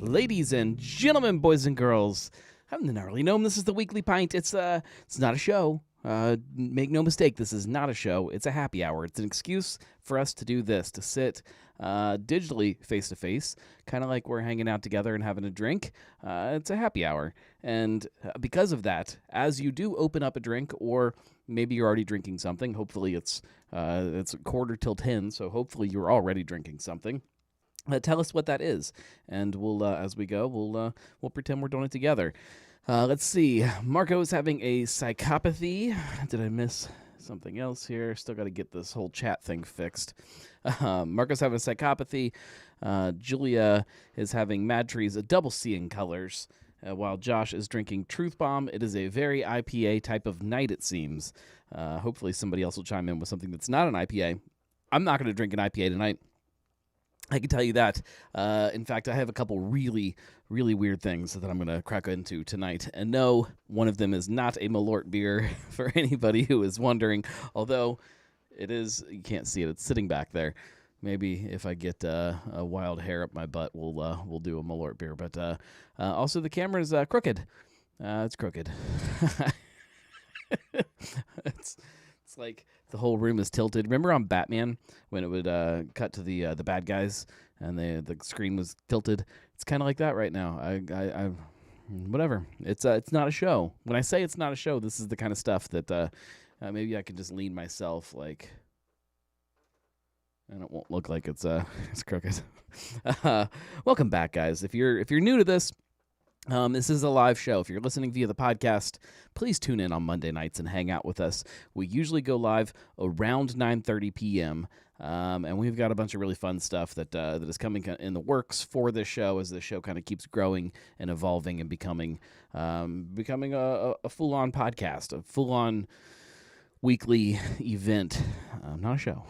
Ladies and gentlemen, boys and girls, I'm the Gnarly Gnome. This is the Weekly Pint. It's not a show. Make no mistake, this is not a show. It's a happy hour. It's an excuse for us to do this, to sit digitally face-to-face, kind of like we're hanging out together and having a drink. It's a happy hour. And because of that, as you do open up a drink, or maybe you're already drinking something, hopefully it's 9:45, so hopefully you're already drinking something. Tell us what that is, and we'll, as we go, we'll pretend we're doing it together. Let's see. Marco's having a psychopathy. Did I miss something else here? Still got to get this whole chat thing fixed. Marco's having a psychopathy. Julia is having Mad Trees, a double C in colors, while Josh is drinking Truth Bomb. It is a very IPA type of night, it seems. Hopefully somebody else will chime in with something that's not an IPA. I'm not going to drink an IPA tonight. I can tell you that. In fact, I have a couple really, really weird things that I'm going to crack into tonight. And no, one of them is not a Malort beer, for anybody who is wondering. Although it is, you can't see it. It's sitting back there. Maybe if I get a wild hair up my butt, we'll do a Malort beer. But also the camera's crooked. It's crooked. It's like the whole room is tilted. Remember on Batman when it would cut to the bad guys and the screen was tilted? It's kind of like that right now. I whatever. It's not a show. When I say it's not a show, this is the kind of stuff that maybe I can just lean myself like, and it won't look like it's crooked. Welcome back, guys. If you're new to this. This is a live show. If you're listening via the podcast, please tune in on Monday nights and hang out with us. We usually go live around 9:30 p.m., and we've got a bunch of really fun stuff that is coming in the works for this show as the show kind of keeps growing and evolving and becoming a full-on podcast, a full-on weekly event, not a show.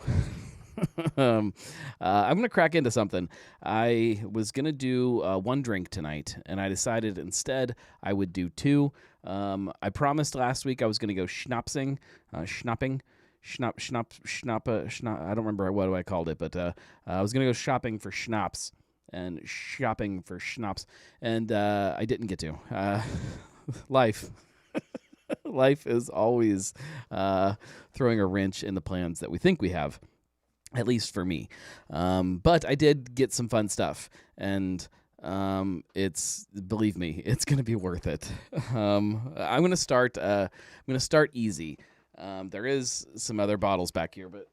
I'm going to crack into something. I was going to do one drink tonight, and I decided instead I would do two. I promised last week I was going to go schnapping. I don't remember what I called it, but I was going to go shopping for schnapps and shopping for schnapps, and I didn't get to. Life. Life is always throwing a wrench in the plans that we think we have. At least for me. But I did get some fun stuff, and believe me, it's going to be worth it. I'm going to start easy. There is some other bottles back here, but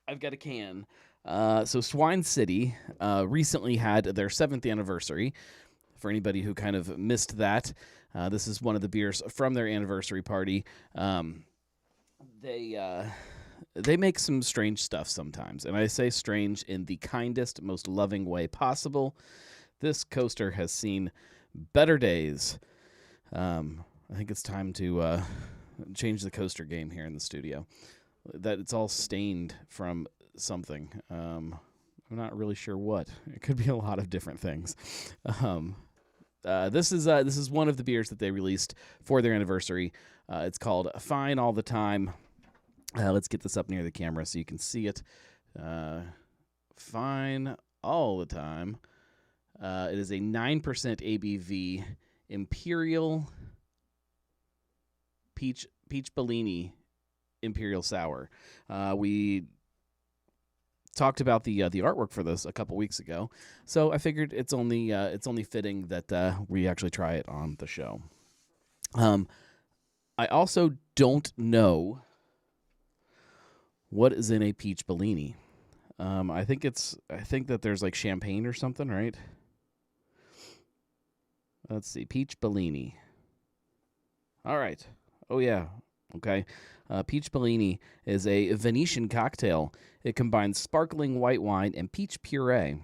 I've got a can. So Swine City recently had their 7th anniversary. For anybody who kind of missed that, this is one of the beers from their anniversary party. They make some strange stuff sometimes, and I say strange in the kindest, most loving way possible. This coaster has seen better days. I think it's time to change the coaster game here in the studio. That it's all stained from something. I'm not really sure what. It could be a lot of different things. This is one of the beers that they released for their anniversary. It's called Fine All the Time. Let's get this up near the camera so you can see it. Fine all the time. It is a 9% ABV Imperial Peach Bellini Imperial Sour. We talked about the artwork for this a couple weeks ago, so I figured it's only fitting that we actually try it on the show. I also don't know what is in a peach Bellini. I think that there's like champagne or something, right? Let's see, peach Bellini. All right. Oh yeah. Okay. Peach Bellini is a Venetian cocktail. It combines sparkling white wine and peach puree.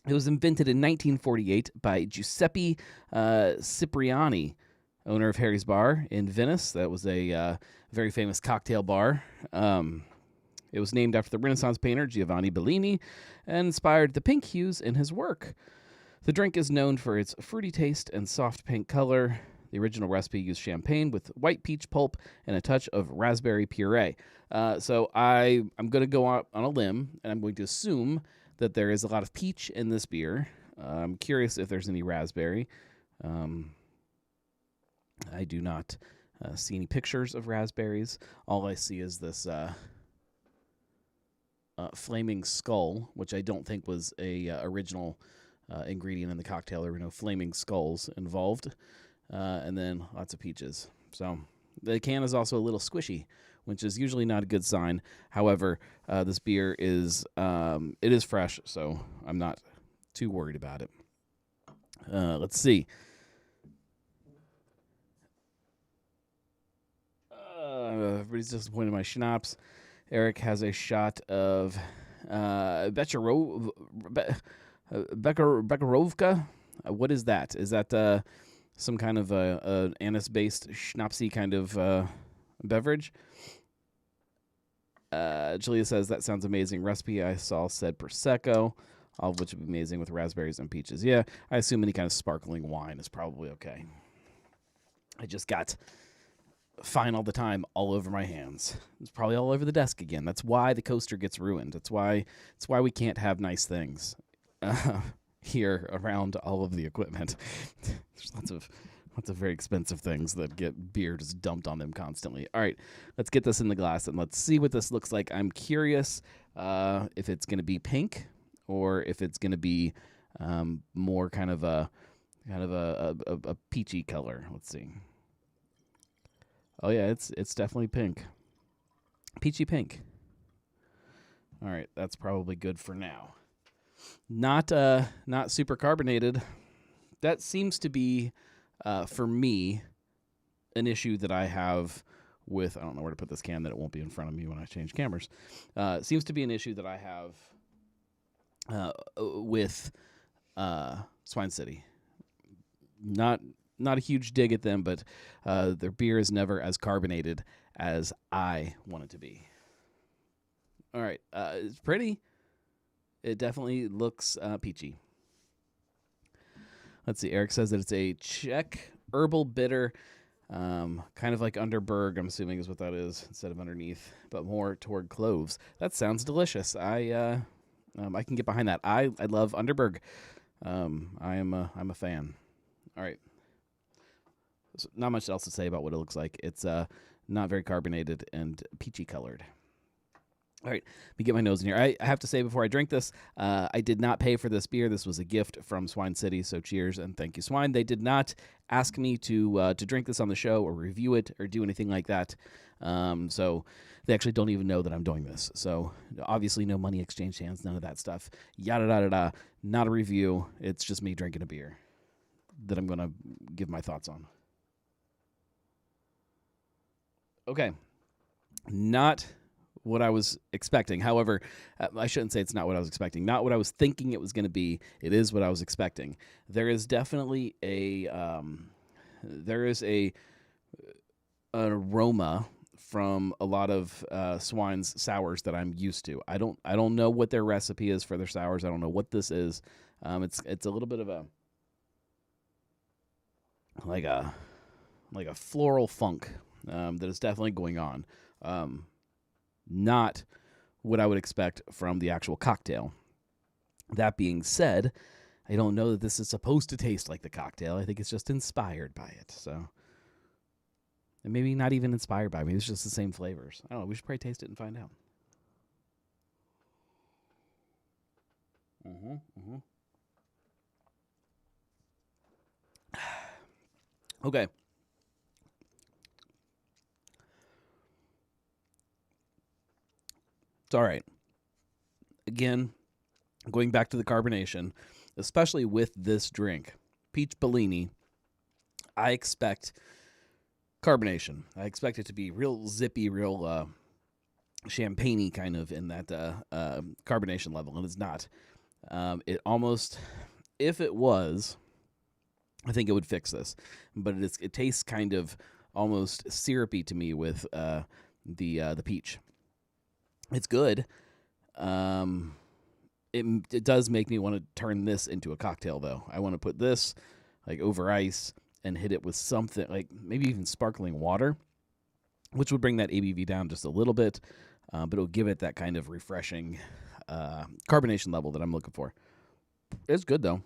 It was invented in 1948 by Giuseppe Cipriani, owner of Harry's Bar in Venice. That was a very famous cocktail bar. It was named after the Renaissance painter Giovanni Bellini and inspired the pink hues in his work. The drink is known for its fruity taste and soft pink color. The original recipe used champagne with white peach pulp and a touch of raspberry puree. So I'm going to go out on a limb, and I'm going to assume that there is a lot of peach in this beer. I'm curious if there's any raspberry. I do not see any pictures of raspberries. All I see is this flaming skull, which I don't think was a original ingredient in the cocktail. There were no flaming skulls involved. And then lots of peaches. So the can is also a little squishy, which is usually not a good sign. However, this beer is it is fresh, so I'm not too worried about it. Let's see. Everybody's disappointed in my schnapps. Eric has a shot of Bekarovka. What is that? Is that some kind of a anise-based schnapsy kind of beverage? Julia says, that sounds amazing. Recipe I saw said Prosecco, all of which would be amazing with raspberries and peaches. Yeah, I assume any kind of sparkling wine is probably okay. I just got fine all the time all over my hands. It's probably all over the desk again. That's why the coaster gets ruined. It's why we can't have nice things here around all of the equipment. There's lots of very expensive things that get beer just dumped on them constantly. All right, let's get this in the glass and let's see what this looks like. I'm curious if it's going to be pink or if it's going to be more kind of a peachy color. Let's see. Oh yeah, it's definitely pink. Peachy pink. All right, that's probably good for now. Not super carbonated. That seems to be for me an issue that I have with, I don't know where to put this can that it won't be in front of me when I change cameras. It seems to be an issue that I have with Swine City. Not a huge dig at them, but their beer is never as carbonated as I want it to be. All right, it's pretty. It definitely looks peachy. Let's see. Eric says that it's a Czech herbal bitter, kind of like Underberg, I'm assuming is what that is, instead of underneath, but more toward cloves. That sounds delicious. I can get behind that. I love Underberg. I'm a fan. All right. So not much else to say about what it looks like. It's not very carbonated and peachy colored. All right, let me get my nose in here. I have to say before I drink this, I did not pay for this beer. This was a gift from Swine City, so cheers and thank you, Swine. They did not ask me to drink this on the show or review it or do anything like that. So they actually don't even know that I'm doing this. So obviously no money exchanged hands, none of that stuff. Yada, yada, yada. Not a review. It's just me drinking a beer that I'm going to give my thoughts on. Okay, not what I was expecting. However, I shouldn't say it's not what I was expecting. Not what I was thinking it was going to be. It is what I was expecting. There is definitely an aroma from a lot of Swine's sours that I'm used to. I don't know what their recipe is for their sours. I don't know what this is. It's a little bit of a like a floral funk that is definitely going on. Not what I would expect from the actual cocktail. That being said, I don't know that this is supposed to taste like the cocktail. I think it's just inspired by it. So, and maybe not even inspired by me. It's just the same flavors. I don't know. We should probably taste it and find out. Okay. It's all right. Again, going back to the carbonation, especially with this drink, Peach Bellini, I expect carbonation. I expect it to be real zippy, real champagne-y kind of in that carbonation level, and it's not. It almost, if it was, I think it would fix this, but it tastes kind of almost syrupy to me with the peach. It's good. It does make me want to turn this into a cocktail, though. I want to put this like over ice and hit it with something like maybe even sparkling water, which would bring that ABV down just a little bit, but it'll give it that kind of refreshing carbonation level that I'm looking for. It's good, though.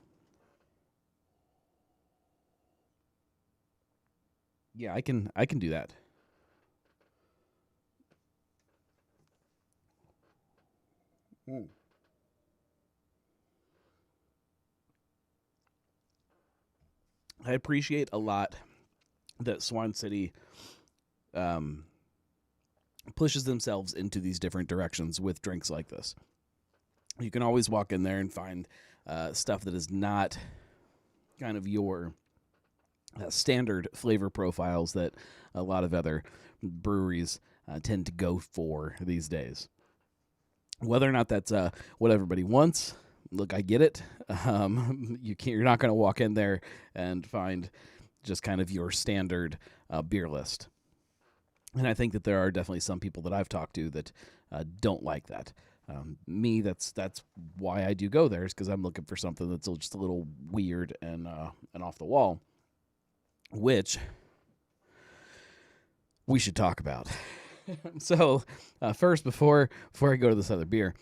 Yeah, I can do that. Mm. I appreciate a lot that Swine City um, pushes themselves into these different directions with drinks like this. You can always walk in there and find stuff that is not kind of your standard flavor profiles that a lot of other breweries tend to go for these days. Whether or not that's what everybody wants, look, I get it. You're not going to walk in there and find just kind of your standard beer list. And I think that there are definitely some people that I've talked to that don't like that. Me, that's why I do go there, is because I'm looking for something that's just a little weird and off the wall, which we should talk about. So first, before I go to this other beer,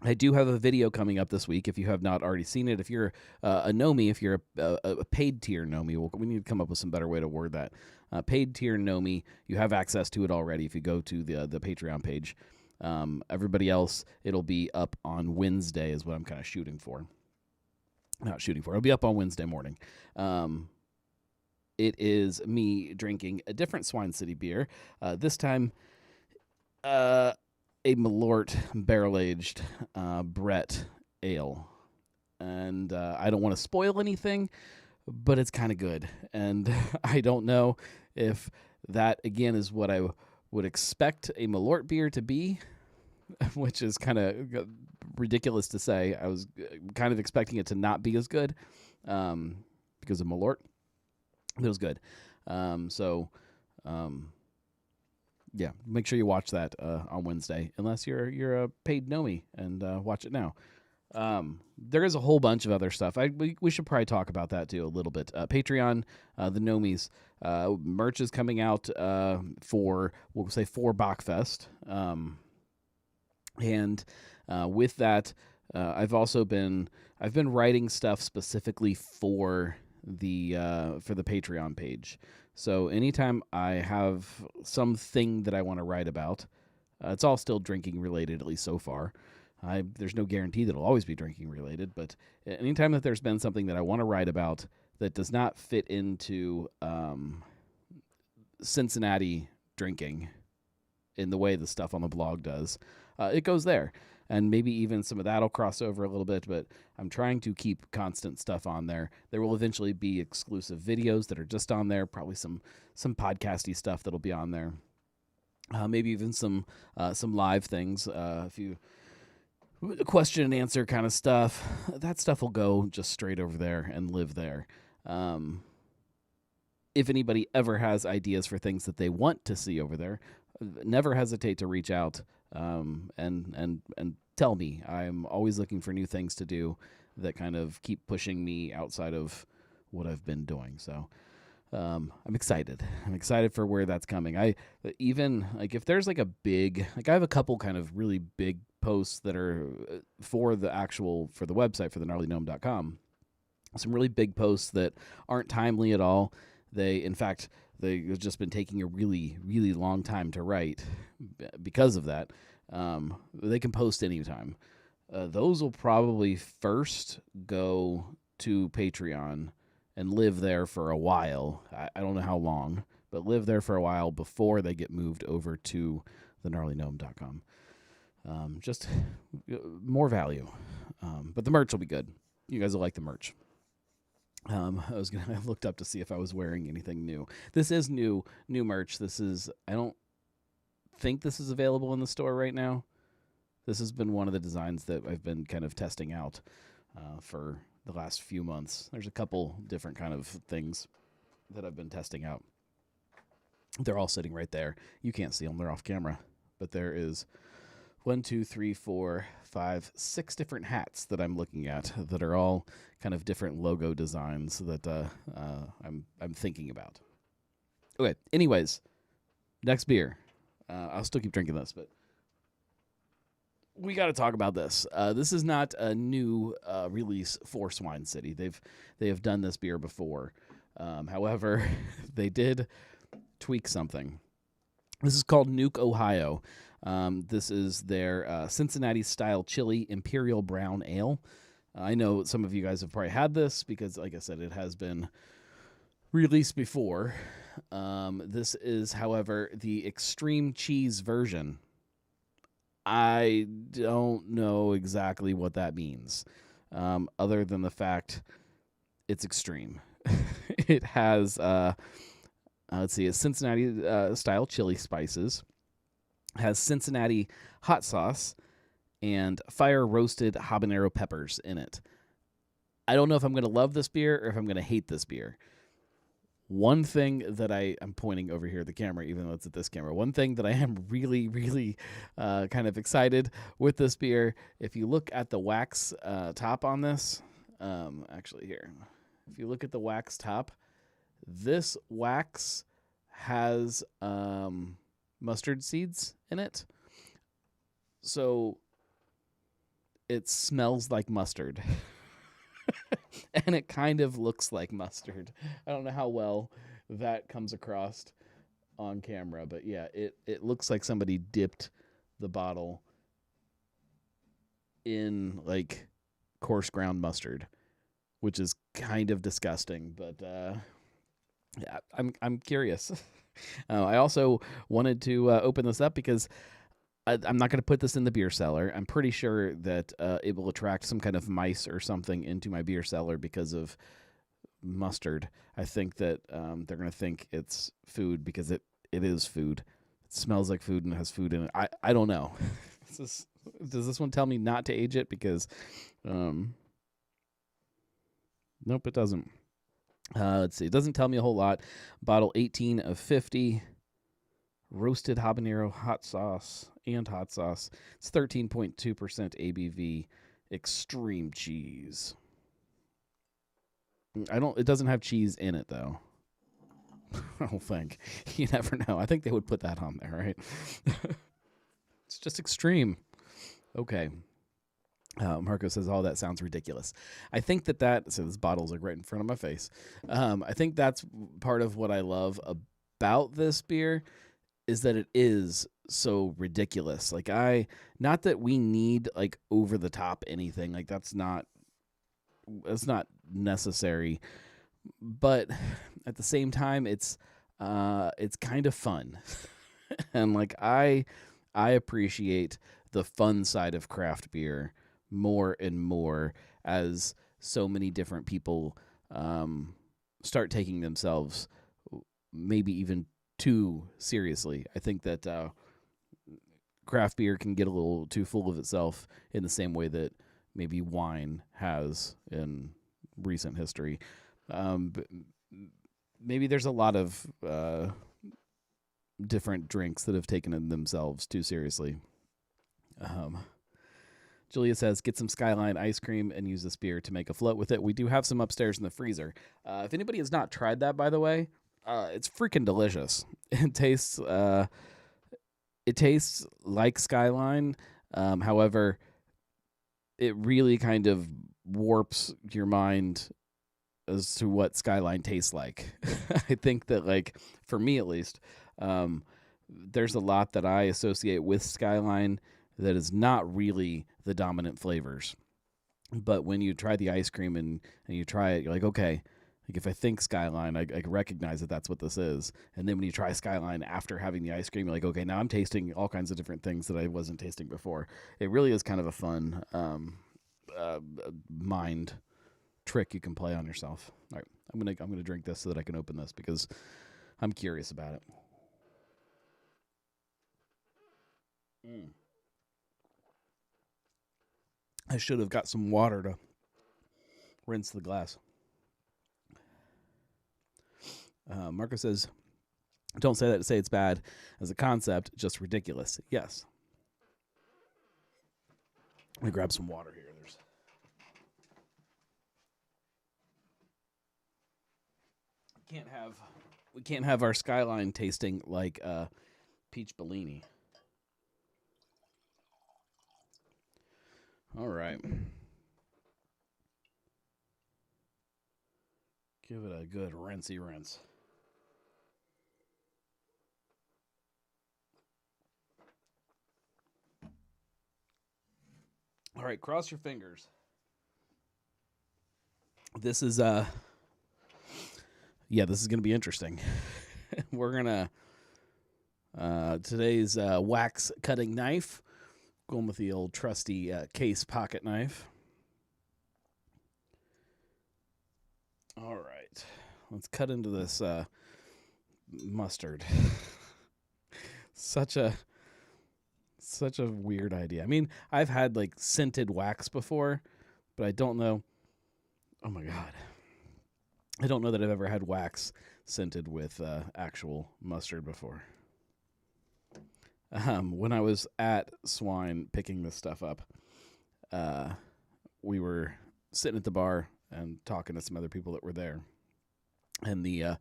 I do have a video coming up this week. If you have not already seen it, if you're a Nomi, if you're a paid tier Nomi, we need to come up with some better way to word that. Paid tier Nomi, you have access to it already if you go to the Patreon page. Everybody else, it'll be up on Wednesday is what I'm kind of shooting for. Not shooting for. It'll be up on Wednesday morning. It is me drinking a different Swine City beer. This time, a Malort barrel-aged Brett ale. And I don't want to spoil anything, but it's kind of good. And I don't know if that, again, is what I would expect a Malort beer to be, which is kind of ridiculous to say. I was kind of expecting it to not be as good because of Malort. It was good. Yeah, make sure you watch that on Wednesday, unless you're a paid Nomi and watch it now. There is a whole bunch of other stuff. We should probably talk about that too a little bit. Patreon, the Nomis, merch is coming out for Bachfest, and with that, I've been writing stuff specifically for the Patreon page. So anytime I have something that I want to write about, it's all still drinking related, at least so far. There's no guarantee that it'll always be drinking related, but anytime that there's been something that I want to write about that does not fit into Cincinnati drinking in the way the stuff on the blog does, it goes there. And maybe even some of that will cross over a little bit, but I'm trying to keep constant stuff on there. There will eventually be exclusive videos that are just on there, probably some podcasty stuff that'll be on there. Maybe even some live things. If you question and answer kind of stuff, that stuff will go just straight over there and live there. If anybody ever has ideas for things that they want to see over there, never hesitate to reach out and tell me. I'm always looking for new things to do that kind of keep pushing me outside of what I've been doing. So I'm excited. I'm excited for where that's coming. If there's like a big, I have a couple kind of really big posts that are for the website, for the gnarlygnome.com. Some really big posts that aren't timely at all. They've just been taking a really, really long time to write because of that. They can post anytime. Those will probably first go to Patreon and live there for a while. I don't know how long, but live there for a while before they get moved over to the gnarlygnome.com. Just more value. But the merch will be good. You guys will like the merch. I looked up to see if I was wearing anything new. This is new merch. I don't think this is available in the store right now. This has been one of the designs that I've been kind of testing out for the last few months. There's a couple different kind of things that I've been testing out. They're all sitting right there. You can't see them. They're off camera. But there is 1, 2, 3, 4, 5, 6 different hats that I'm looking at that are all kind of different logo designs that I'm thinking about. Okay, anyways, next beer. I'll still keep drinking this, but we got to talk about this. This is not a new release for Swine City. They have done this beer before. However, they did tweak something. This is called Nuke, Ohio. This is their Cincinnati-style chili Imperial Brown Ale. I know some of you guys have probably had this because, like I said, it has been released before. This is, however, the extreme cheese version. I don't know exactly what that means, other than the fact it's extreme. It has, let's see, a Cincinnati style chili spices, has Cincinnati hot sauce, and fire roasted habanero peppers in it. I don't know if I'm going to love this beer or if I'm going to hate this beer. One thing that I'm pointing over here at the camera, even though it's at this camera, one thing that I am really, really kind of excited with this beer, if you look at the wax top on this, actually here, if you look at the wax top, this wax has mustard seeds in it. So it smells like mustard. And it kind of looks like mustard. I don't know how well that comes across on camera, but yeah, it looks like somebody dipped the bottle in like coarse ground mustard, which is kind of disgusting, but yeah, I'm curious. I also wanted to open this up because I'm not going to put this in the beer cellar. I'm pretty sure that it will attract some kind of mice or something into my beer cellar because of mustard. I think that they're going to think it's food because it is food. It smells like food and has food in it. I don't know. Does this one tell me not to age it? Because nope, it doesn't. Let's see. It doesn't tell me a whole lot. Bottle 18 of 50. Roasted habanero hot sauce and hot sauce. It's 13.2% ABV. Extreme cheese. It doesn't have cheese in it though. I don't think. You never know. I think they would put that on there, right? It's just extreme. Okay. Marco says, "Oh, that sounds ridiculous." I think so this bottle's like right in front of my face. I think that's part of what I love about this beer is that it is so ridiculous. Like not that we need like over the top anything. Like that's not necessary. But at the same time, it's kind of fun. And like I appreciate the fun side of craft beer more and more as so many different people start taking themselves maybe even too seriously. I think that craft beer can get a little too full of itself in the same way that maybe wine has in recent history. But maybe there's a lot of different drinks that have taken themselves too seriously. Julia says, get some Skyline ice cream and use this beer to make a float with it. We do have some upstairs in the freezer. If anybody has not tried that, by the way, it's freaking delicious. It tastes like Skyline. However, it really kind of warps your mind as to what Skyline tastes like. I think that, like, for me at least, there's a lot that I associate with Skyline that is not really the dominant flavors. But when you try the ice cream and you try it, you're like, okay, like if I think Skyline, I recognize that that's what this is. And then when you try Skyline after having the ice cream, you're like, okay, now I'm tasting all kinds of different things that I wasn't tasting before. It really is kind of a fun mind trick you can play on yourself. All right, I'm gonna drink this so that I can open this because I'm curious about it. I should have got some water to rinse the glass. Marco says, don't say that to say it's bad. As a concept, just ridiculous. Yes. Let me grab some water here. We can't have our Skyline tasting like peach Bellini. All right. Give it a good rinsey rinse. All right, cross your fingers. This is this is going to be interesting. We're going to today's wax cutting knife, going with the old trusty case pocket knife. All right. Let's cut into this mustard. Such a weird idea. I mean, I've had like scented wax before, but I don't know. Oh my God. I don't know that I've ever had wax scented with actual mustard before. When I was at Swine picking this stuff up, we were sitting at the bar and talking to some other people that were there. And the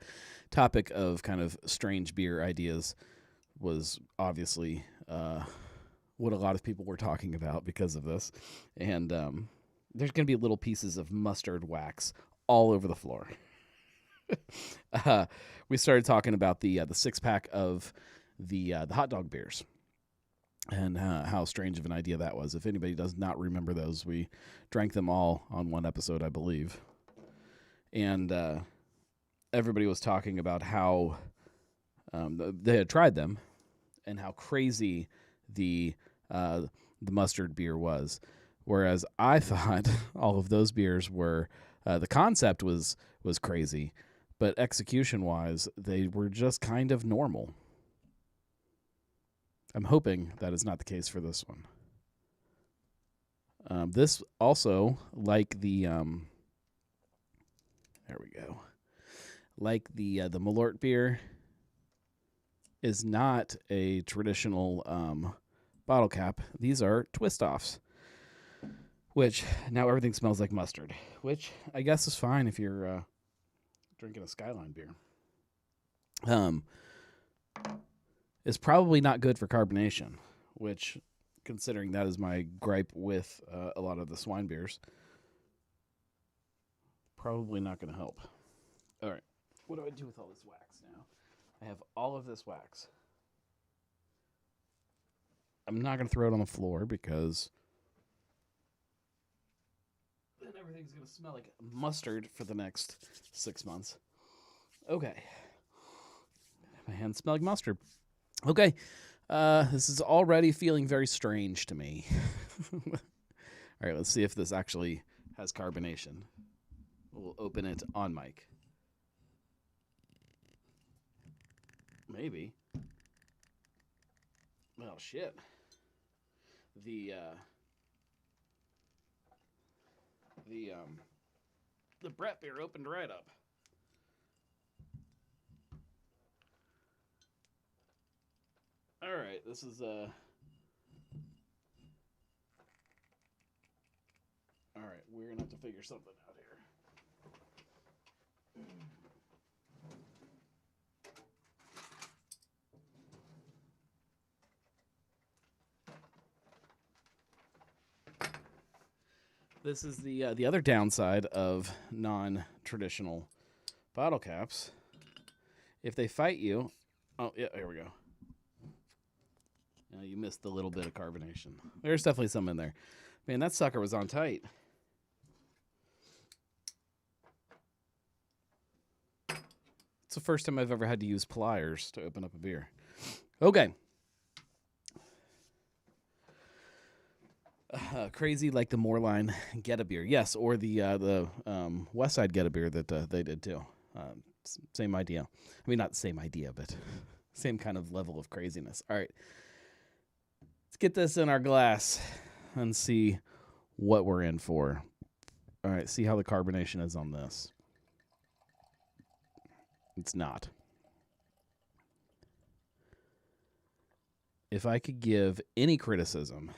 topic of kind of strange beer ideas was obviously what a lot of people were talking about because of this. And there's going to be little pieces of mustard wax all over the floor. We started talking about the 6-pack of the hot dog beers and how strange of an idea that was. If anybody does not remember those, we drank them all on one episode, I believe. And everybody was talking about how they had tried them and how crazy the mustard beer was. Whereas I thought all of those beers were, the concept was crazy, but execution-wise, they were just kind of normal. I'm hoping that is not the case for this one. This also, like the there we go. Like the Malort beer, is not a traditional bottle cap. These are twist-offs, which now everything smells like mustard, which I guess is fine if you're drinking a Skyline beer. Is probably not good for carbonation, which, considering that is my gripe with a lot of the Swine beers, probably not going to help. All right, what do I do with all this wax now? I have all of this wax. I'm not going to throw it on the floor because then everything's going to smell like mustard for the next 6 months. Okay. My hands smell like mustard. Okay. This is already feeling very strange to me. All right, let's see if this actually has carbonation. We'll open it on mic. Maybe. Well, shit. The Brett beer opened right up. All right, this is all right, we're gonna have to figure something out here. This is the other downside of non-traditional bottle caps. If they fight you, oh yeah, here we go. You missed the little bit of carbonation. There's definitely some in there. Man, that sucker was on tight. It's the first time I've ever had to use pliers to open up a beer. Okay. Crazy like the Moorline Get a Beer. Yes, or the West Side Get a Beer that they did too. Same idea. I mean, not the same idea, but same kind of level of craziness. All right. Let's get this in our glass and see what we're in for. All right, see how the carbonation is on this. It's not. If I could give any criticism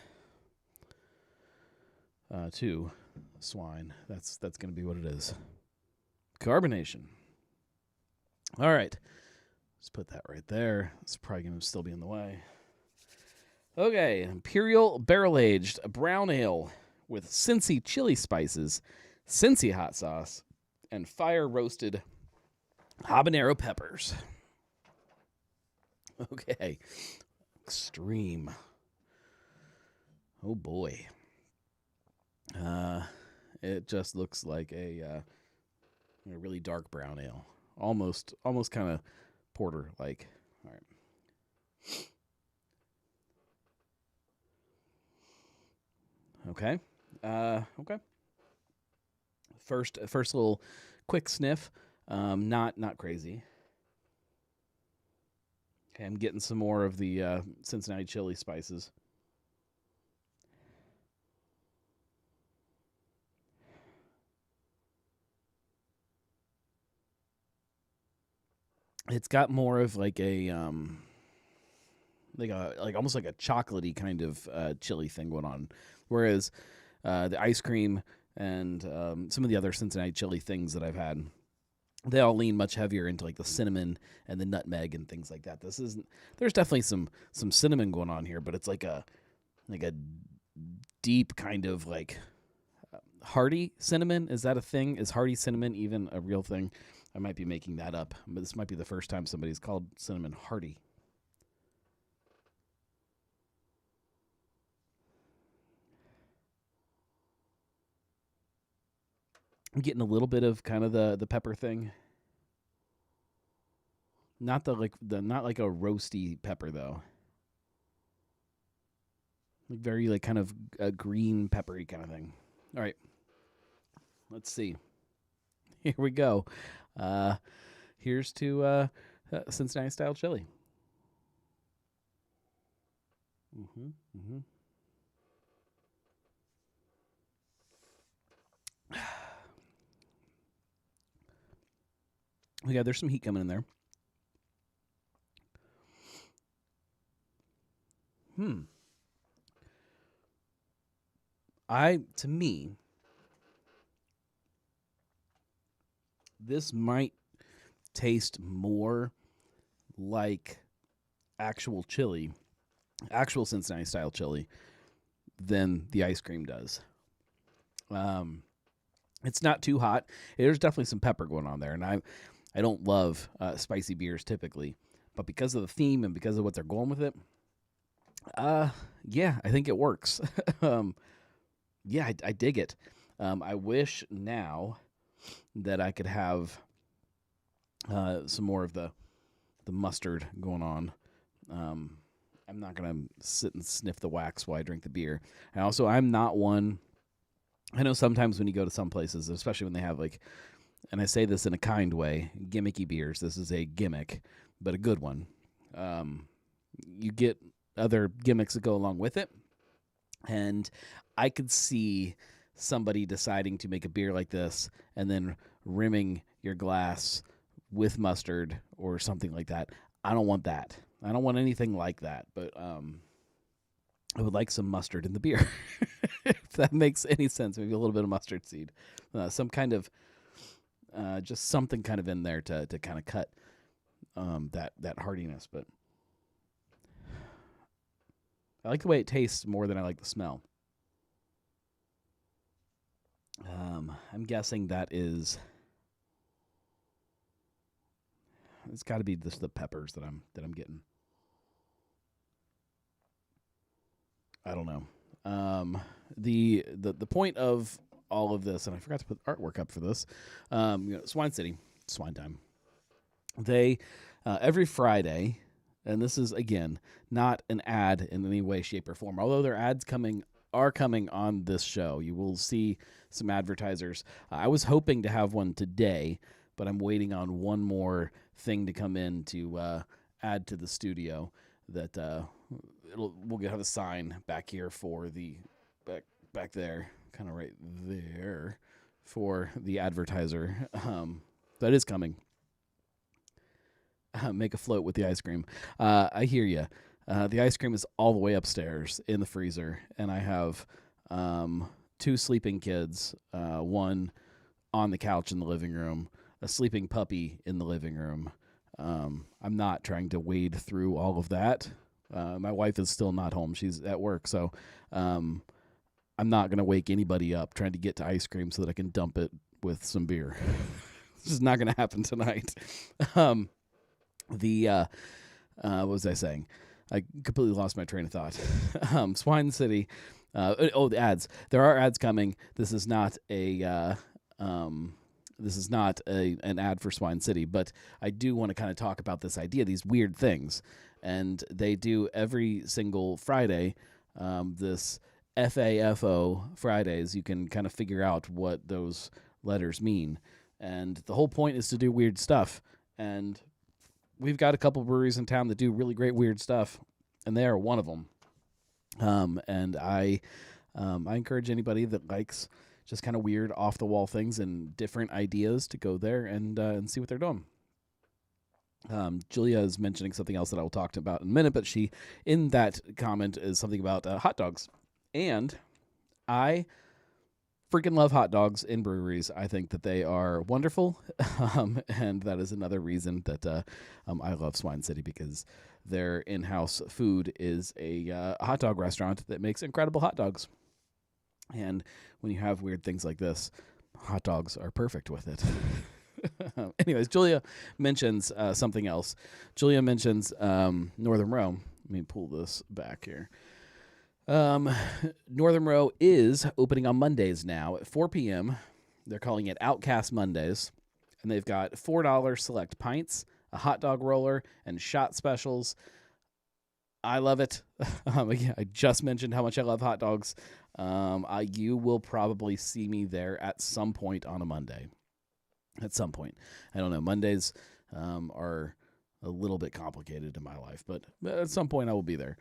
to Swine, that's going to be what it is. Carbonation. All right. Let's put that right there. It's probably going to still be in the way. Okay, Imperial Barrel-Aged Brown Ale with Cincy chili spices, Cincy hot sauce, and fire roasted habanero peppers. Okay. Extreme. Oh boy. It just looks like a really dark brown ale. Almost kind of porter like. All right. Okay. Okay. First little quick sniff. Not crazy. Okay, I'm getting some more of the Cincinnati chili spices. It's got more of like almost like a chocolatey kind of chili thing going on, whereas the ice cream and some of the other Cincinnati chili things that I've had, they all lean much heavier into like the cinnamon and the nutmeg and things like that. There's definitely some cinnamon going on here, but it's like a deep kind of like hearty cinnamon. Is that a thing? Is hearty cinnamon even a real thing? I might be making that up, but this might be the first time somebody's called cinnamon hearty. I'm getting a little bit of kind of the pepper thing. Not not like a roasty pepper though. Like very like kind of a green peppery kind of thing. All right. Let's see. Here we go. Here's to Cincinnati style chili. Yeah, there's some heat coming in there. To me, this might taste more like actual chili, actual Cincinnati style chili, than the ice cream does. It's not too hot. There's definitely some pepper going on there, and I don't love spicy beers typically, but because of the theme and because of what they're going with it, yeah, I think it works. Yeah, I dig it. I wish now that I could have some more of the mustard going on. I'm not gonna sit and sniff the wax while I drink the beer. And also, I'm not one. I know sometimes when you go to some places, especially when they have like, and I say this in a kind way, gimmicky beers. This is a gimmick, but a good one. You get other gimmicks that go along with it. And I could see somebody deciding to make a beer like this and then rimming your glass with mustard or something like that. I don't want that. I don't want anything like that. But I would like some mustard in the beer, if that makes any sense. Maybe a little bit of mustard seed, some kind of just something kind of in there to kind of cut that heartiness. But I like the way it tastes more than I like the smell. I'm guessing that is. It's got to be just the peppers that I'm getting. I don't know. The point of all of this, and I forgot to put artwork up for this. Swine City, Swine Time. They every Friday. And this is, again, not an ad in any way, shape, or form. Although their ads are coming on this show. You will see some advertisers. I was hoping to have one today, but I'm waiting on one more thing to come in to add to the studio. That we'll have a sign back here for the back there, kind of right there, for the advertiser. That is coming. Make a float with the ice cream. I hear you. The ice cream is all the way upstairs in the freezer, and I have 2 sleeping kids, one on the couch in the living room, a sleeping puppy in the living room. I'm not trying to wade through all of that. My wife is still not home. She's at work, so I'm not going to wake anybody up trying to get to ice cream so that I can dump it with some beer. This is not going to happen tonight. What was I saying? I completely lost my train of thought. Swine City. The ads. There are ads coming. This is not an ad for Swine City, but I do want to kind of talk about this idea, these weird things. And they do every single Friday, this FAFO Fridays. You can kind of figure out what those letters mean. And the whole point is to do weird stuff. And we've got a couple breweries in town that do really great weird stuff, and they are one of them. And I encourage anybody that likes just kind of weird, off-the-wall things and different ideas to go there and see what they're doing. Julia is mentioning something else that I will talk about in a minute, but she, in that comment, is something about hot dogs. And I freaking love hot dogs in breweries. I think that they are wonderful, and that is another reason that I love Swine City, because their in-house food is a hot dog restaurant that makes incredible hot dogs. And when you have weird things like this, hot dogs are perfect with it. Anyways, Julia mentions something else. Julia mentions Northern Row. Let me pull this back here. Northern Row is opening on Mondays now at 4 p.m. They're calling it Outcast Mondays, and they've got $4 select pints, a hot dog roller, and shot specials. I love it. I just mentioned how much I love hot dogs. You will probably see me there at some point on a Monday. At some point. I don't know. Mondays are a little bit complicated in my life, but at some point I will be there.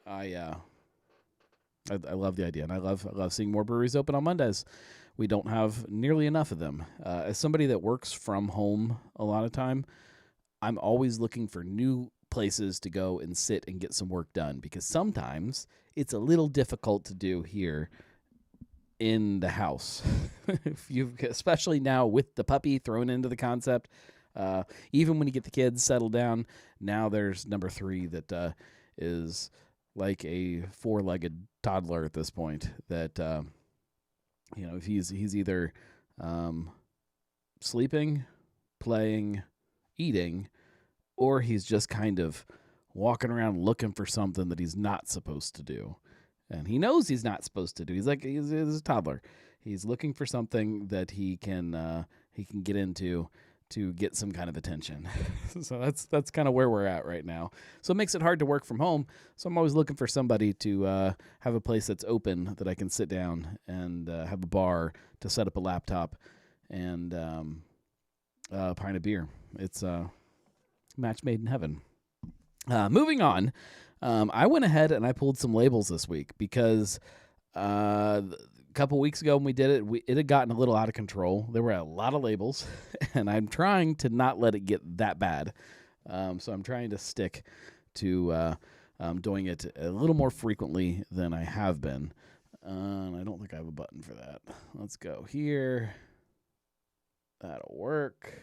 I love the idea, and I love seeing more breweries open on Mondays. We don't have nearly enough of them. As somebody that works from home a lot of time, I'm always looking for new places to go and sit and get some work done, because sometimes it's a little difficult to do here in the house. Especially now with the puppy thrown into the concept. Even when you get the kids settled down, now there's number 3 that is like a 4-legged toddler at this point, that if he's either sleeping, playing, eating, or he's just kind of walking around looking for something that he's not supposed to do. And he knows he's not supposed to do. He's a toddler. He's looking for something that he can get into to get some kind of attention. So that's kind of where we're at right now. So it makes it hard to work from home. So I'm always looking for somebody to have a place that's open that I can sit down and have a bar to set up a laptop and a pint of beer. It's a match made in heaven. Moving on. I went ahead and I pulled some labels this week because a couple weeks ago when we did it, it had gotten a little out of control. There were a lot of labels, and I'm trying to not let it get that bad. So I'm trying to stick to doing it a little more frequently than I have been. And I don't think I have a button for that. Let's go here. That'll work.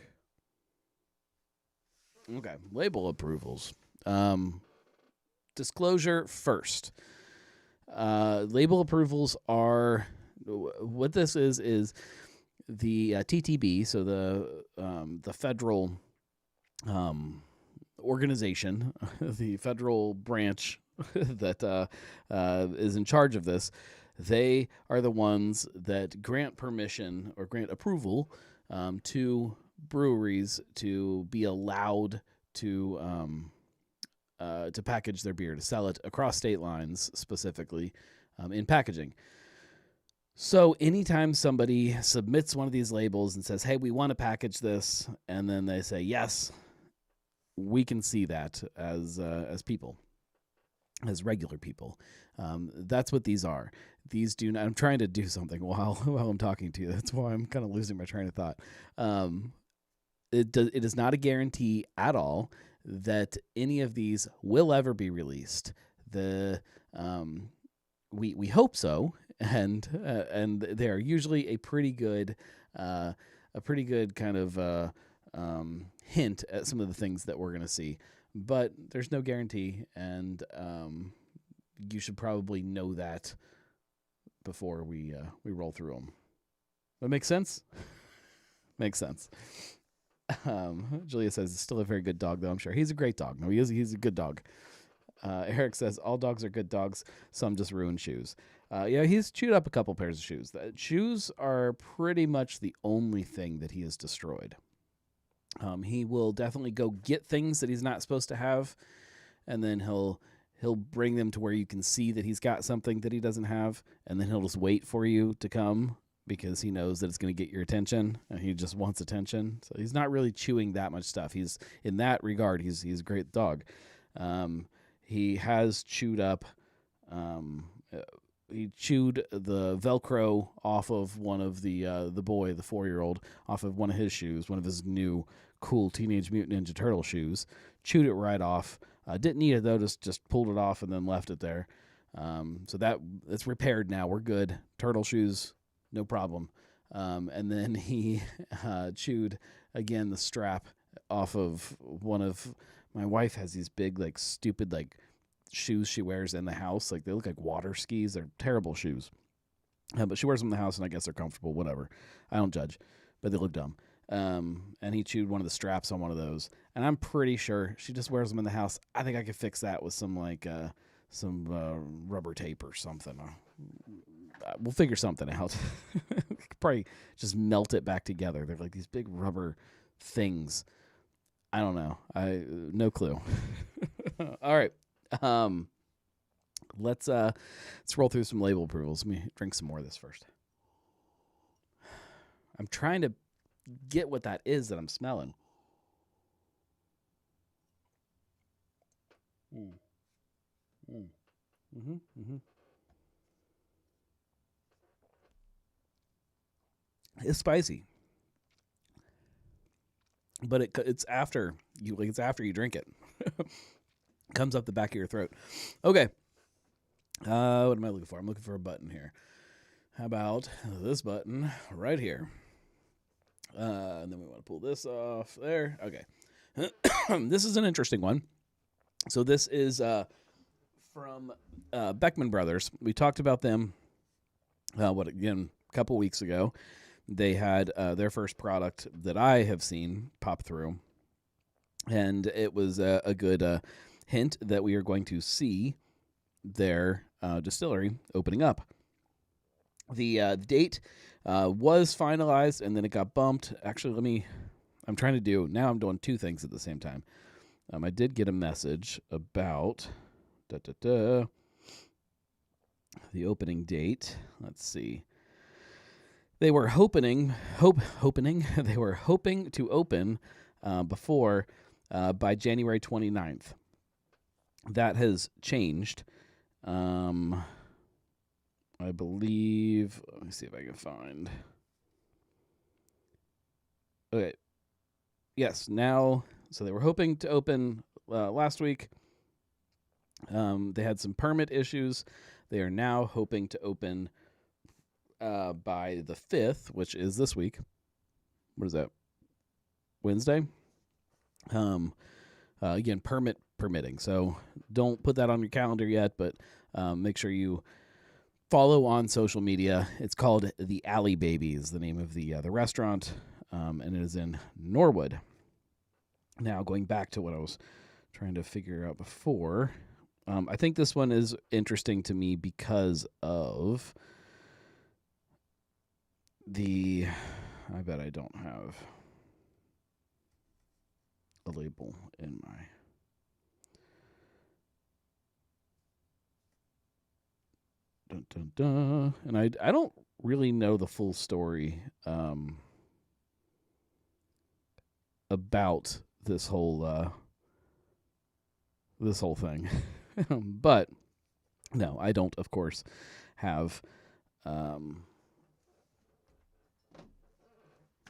Okay, label approvals. Disclosure first. Label approvals are, what this is the TTB, so the federal organization, the federal branch that is in charge of this. They are the ones that grant permission or grant approval to breweries to be allowed to package their beer, to sell it across state lines, specifically in packaging. So anytime somebody submits one of these labels and says, hey, we want to package this, and then they say, yes, we can see that as people, as regular people. That's what these are. These do not, I'm trying to do something while I'm talking to you. That's why I'm kind of losing my train of thought. It is not a guarantee at all that any of these will ever be released. We hope so, and they are usually a pretty good kind of hint at some of the things that we're going to see. But there's no guarantee, and you should probably know that before we roll through them. That makes sense? Makes sense. Julia says it's still a very good dog, though. I'm sure he's a great dog. No, he is. He's a good dog. Eric says all dogs are good dogs. Some just ruin shoes. Yeah, he's chewed up a couple pairs of shoes. Shoes are pretty much the only thing that he has destroyed. He will definitely go get things that he's not supposed to have, and then he'll bring them to where you can see that he's got something that he doesn't have, and then he'll just wait for you to come because he knows that it's going to get your attention, and he just wants attention. So he's not really chewing that much stuff. He's in that regard, he's a great dog. He has chewed up. He chewed the Velcro off of one of the boy, the 4-year-old, off of one of his shoes, one of his new cool Teenage Mutant Ninja Turtle shoes. Chewed it right off. Didn't need it though. Just pulled it off and then left it there. So it's repaired now. We're good. Turtle shoes, no problem. And then he chewed again the strap off of one of my wife has these big like stupid like shoes she wears in the house. Like they look like water skis. They're terrible shoes. But she wears them in the house, and I guess they're comfortable. Whatever. I don't judge, but they look dumb. And he chewed one of the straps on one of those, and I'm pretty sure she just wears them in the house. I think I could fix that with some rubber tape or something. We'll figure something out. Probably just melt it back together. They're like these big rubber things. I don't know. No clue. All right. Let's roll through some label approvals. Let me drink some more of this first. I'm trying to get what that is that I'm smelling. It's spicy, but it's after you drink it. Comes up the back of your throat. Okay. What am I looking for? I'm looking for a button here. How about this button right here? And then we want to pull this off there. Okay. This is an interesting one. So this is from Beckman Brothers. We talked about them, a couple weeks ago. They had their first product that I have seen pop through. And it was a good hint that we are going to see their distillery opening up. The date was finalized, and then it got bumped. Actually, I'm doing two things at the same time. I did get a message about the opening date. Let's see. They were hoping they were hoping to open before by January 29th. That has changed. I believe, let me see if I can find. Okay. Yes, now, so they were hoping to open last week. They had some permit issues. They are now hoping to open by the 5th, which is this week. What is that? Wednesday? Again, permitting. So don't put that on your calendar yet, but make sure you follow on social media. It's called the Alley Babies, the name of the restaurant, and it is in Norwood. Now, going back to what I was trying to figure out before, I think this one is interesting to me because of I bet I don't have a label in my... Dun, dun, dun. And I don't really know the full story about this whole thing. But no, I don't, of course, have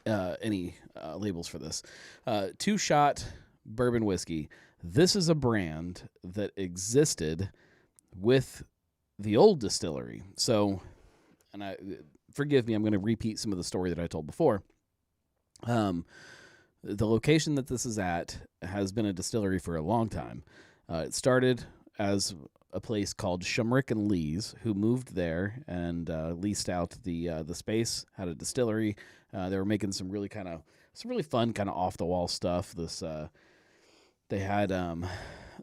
any labels for this. Two Shot Bourbon Whiskey. This is a brand that existed with the old distillery. So, and forgive me, I'm going to repeat some of the story that I told before. The location that this is at has been a distillery for a long time. It started as a place called Shumrick and Lee's, who moved there and leased out the space. Had a distillery. They were making some really fun, kind of off the wall stuff. They had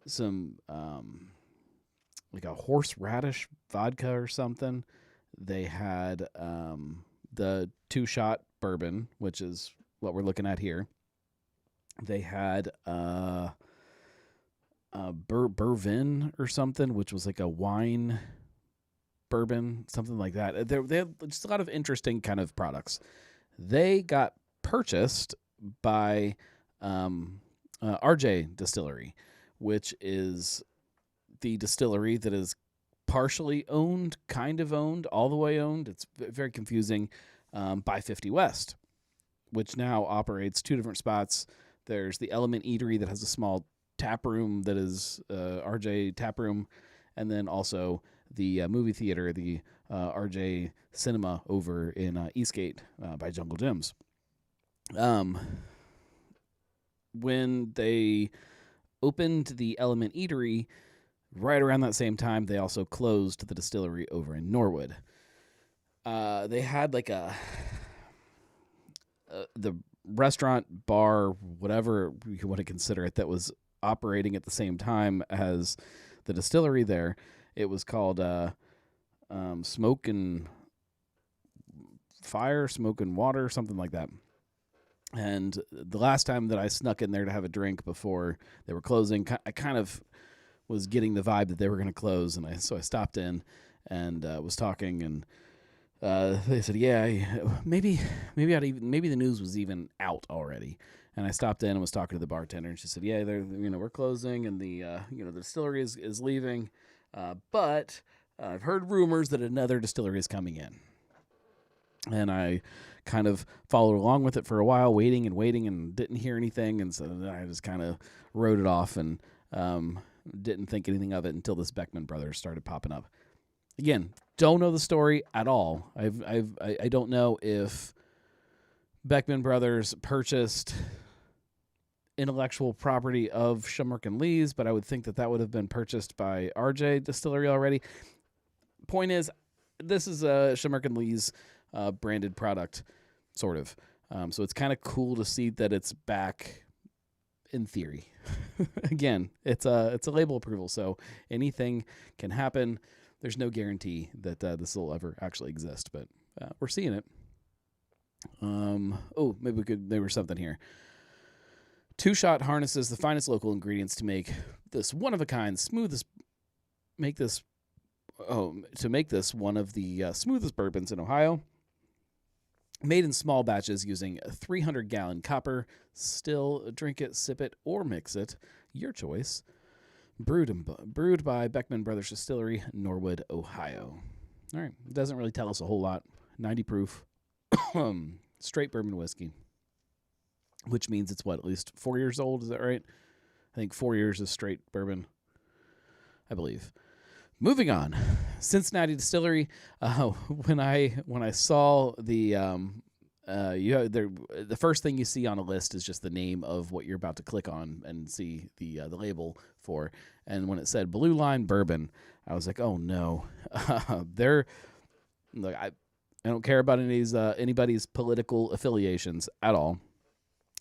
some like a horseradish vodka or something. They had the 2-shot bourbon, which is what we're looking at here. They had Bourbon or something, which was like a wine bourbon, something like that. They have just a lot of interesting kind of products. They got purchased by RJ Distillery, which is the distillery that is partially owned, kind of owned, all the way owned. It's very confusing, by 50 West, which now operates 2 different spots. There's the Element Eatery that has a small tap room that is RJ Tap Room, and then also the movie theater, the RJ Cinema over in Eastgate by Jungle Gyms. When they opened the Element Eatery, right around that same time, they also closed the distillery over in Norwood. They had like the restaurant, bar, whatever you want to consider it, that was operating at the same time as the distillery there. It was called Smoke and Fire, Smoke and Water, something like that. And the last time that I snuck in there to have a drink before they were closing, I kind of was getting the vibe that they were going to close, and so I stopped in and was talking, and they said, "Yeah, maybe the news was even out already." And I stopped in and was talking to the bartender, and she said, "Yeah, we're closing, and the distillery is leaving, but I've heard rumors that another distillery is coming in." And I kind of followed along with it for a while, waiting and didn't hear anything, and so I just kind of wrote it off and didn't think anything of it until this Beckman Brothers started popping up. Again, don't know the story at all. I don't know if Beckman Brothers purchased intellectual property of Shumrick and Lee's, but I would think that would have been purchased by RJ Distillery already. Point is, this is a Shumrick and Lee's branded product, sort of. So it's kind of cool to see that it's back in theory. Again, it's a label approval, so anything can happen. There's no guarantee that this will ever actually exist, but we're seeing it. Maybe there was something here. 2-Shot harnesses the finest local ingredients to make this one-of-a-kind smoothest. Make this one of the smoothest bourbons in Ohio. Made in small batches using a 300-gallon copper. Still, drink it, sip it, or mix it. Your choice. Brewed by Beckman Brothers Distillery, Norwood, Ohio. All right. It doesn't really tell us a whole lot. 90 proof. Straight bourbon whiskey. Which means it's at least 4 years old. Is that right? I think 4 years is straight bourbon, I believe. Moving on, Cincinnati Distillery. When I saw the first thing you see on a list is just the name of what you're about to click on and see the label for. And when it said Blue Line Bourbon, I was like, oh no, I don't care about anybody's political affiliations at all.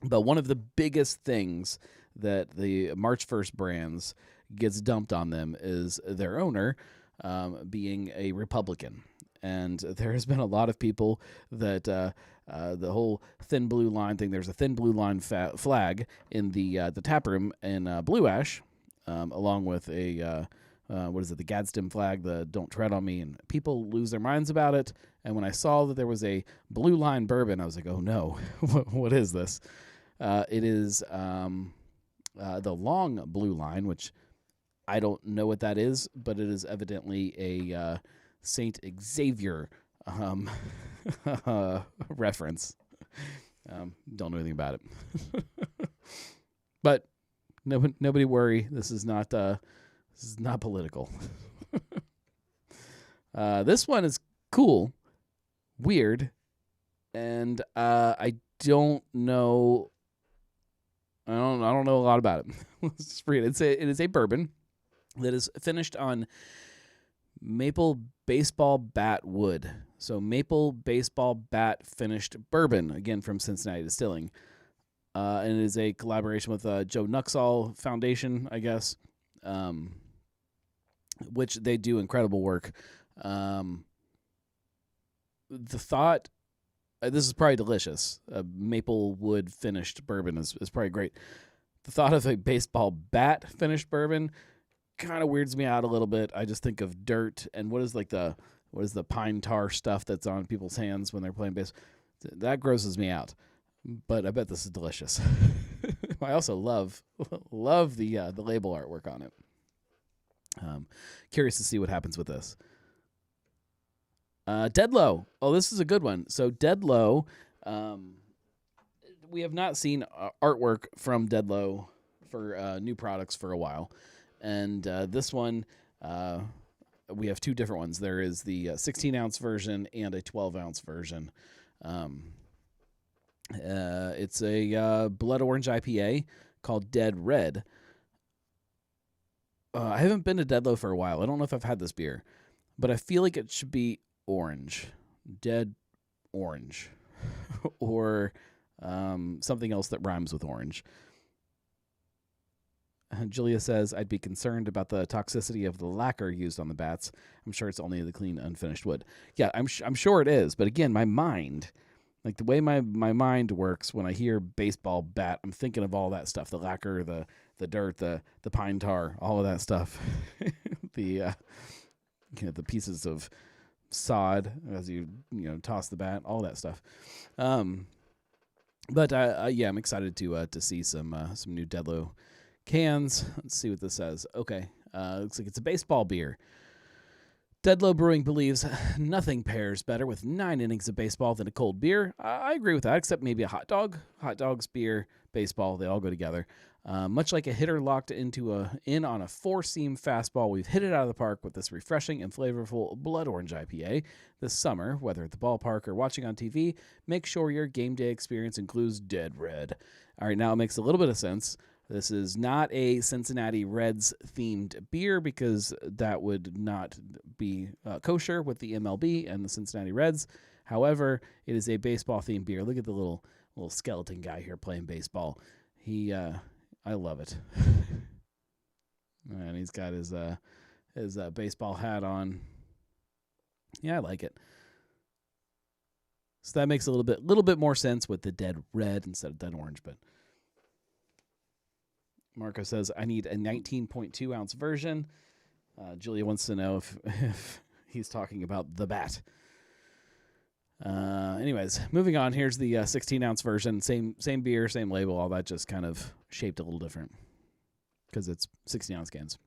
But one of the biggest things that the March 1st brands gets dumped on them is their owner being a Republican. And there has been a lot of people that the whole thin blue line thing, there's a thin blue line flag in the tap room in Blue Ash, along with the Gadsden flag, the Don't Tread on Me, and people lose their minds about it. And when I saw that there was a Blue Line bourbon, I was like, oh no, what is this? It is the Long Blue Line, which I don't know what that is, but it is evidently a Saint Xavier reference. Don't know anything about it, but nobody worry. This is not political. This one is cool, weird, and I don't know. I don't know a lot about it. Let's just read it. It is a bourbon. that is finished on maple baseball bat wood. So maple baseball bat finished bourbon, again from Cincinnati Distilling. And it is a collaboration with Joe Nuxall Foundation, I guess, which they do incredible work. The thought, this is probably delicious. Maple wood finished bourbon is probably great. The thought of a baseball bat finished bourbon kind of weirds me out a little bit. I just think of dirt and what is the pine tar stuff that's on people's hands when they're playing baseball. That grosses me out. But I bet this is delicious. I also love the label artwork on it. Curious to see what happens with this. Deadlow. Oh, this is a good one. So Deadlow, we have not seen artwork from Deadlow for new products for a while. And this one, we have two different ones. There is the 16-ounce version and a 12-ounce version. It's a blood orange IPA called Dead Red. I haven't been to Deadlow for a while. I don't know if I've had this beer, but I feel like it should be orange. Dead orange. Or something else that rhymes with orange. Julia says, I'd be concerned about the toxicity of the lacquer used on the bats. I'm sure it's only the clean, unfinished wood. Yeah, I'm sure it is. But again, my mind, like the way my mind works when I hear baseball bat, I'm thinking of all that stuff. The lacquer, the dirt, the pine tar, all of that stuff. The pieces of sod as you toss the bat, all that stuff. But yeah, I'm excited to see some new Deadlow cans. Let's see what this says. Okay, looks like it's a baseball beer. Deadlow Brewing believes nothing pairs better with 9 innings of baseball than a cold beer. I agree with that, except maybe a hot dog. Hot dogs, beer, baseball, they all go together. Much like a hitter locked in on a 4-seam fastball, we've hit it out of the park with this refreshing and flavorful blood orange IPA. This summer, whether at the ballpark or watching on TV, make sure your game day experience includes Dead Red. All right, now it makes a little bit of sense. This is not a Cincinnati Reds themed beer because that would not be kosher with the MLB and the Cincinnati Reds. However, it is a baseball themed beer. Look at the little skeleton guy here playing baseball. I love it. And he's got his baseball hat on. Yeah, I like it. So that makes a little bit more sense with the Dead Red instead of Dead Orange, but Marco says, I need a 19.2 ounce version. Julia wants to know if he's talking about the bat. Anyways, moving on. Here's the 16 ounce version. Same beer, same label, all that, just kind of shaped a little different because it's 16 ounce cans.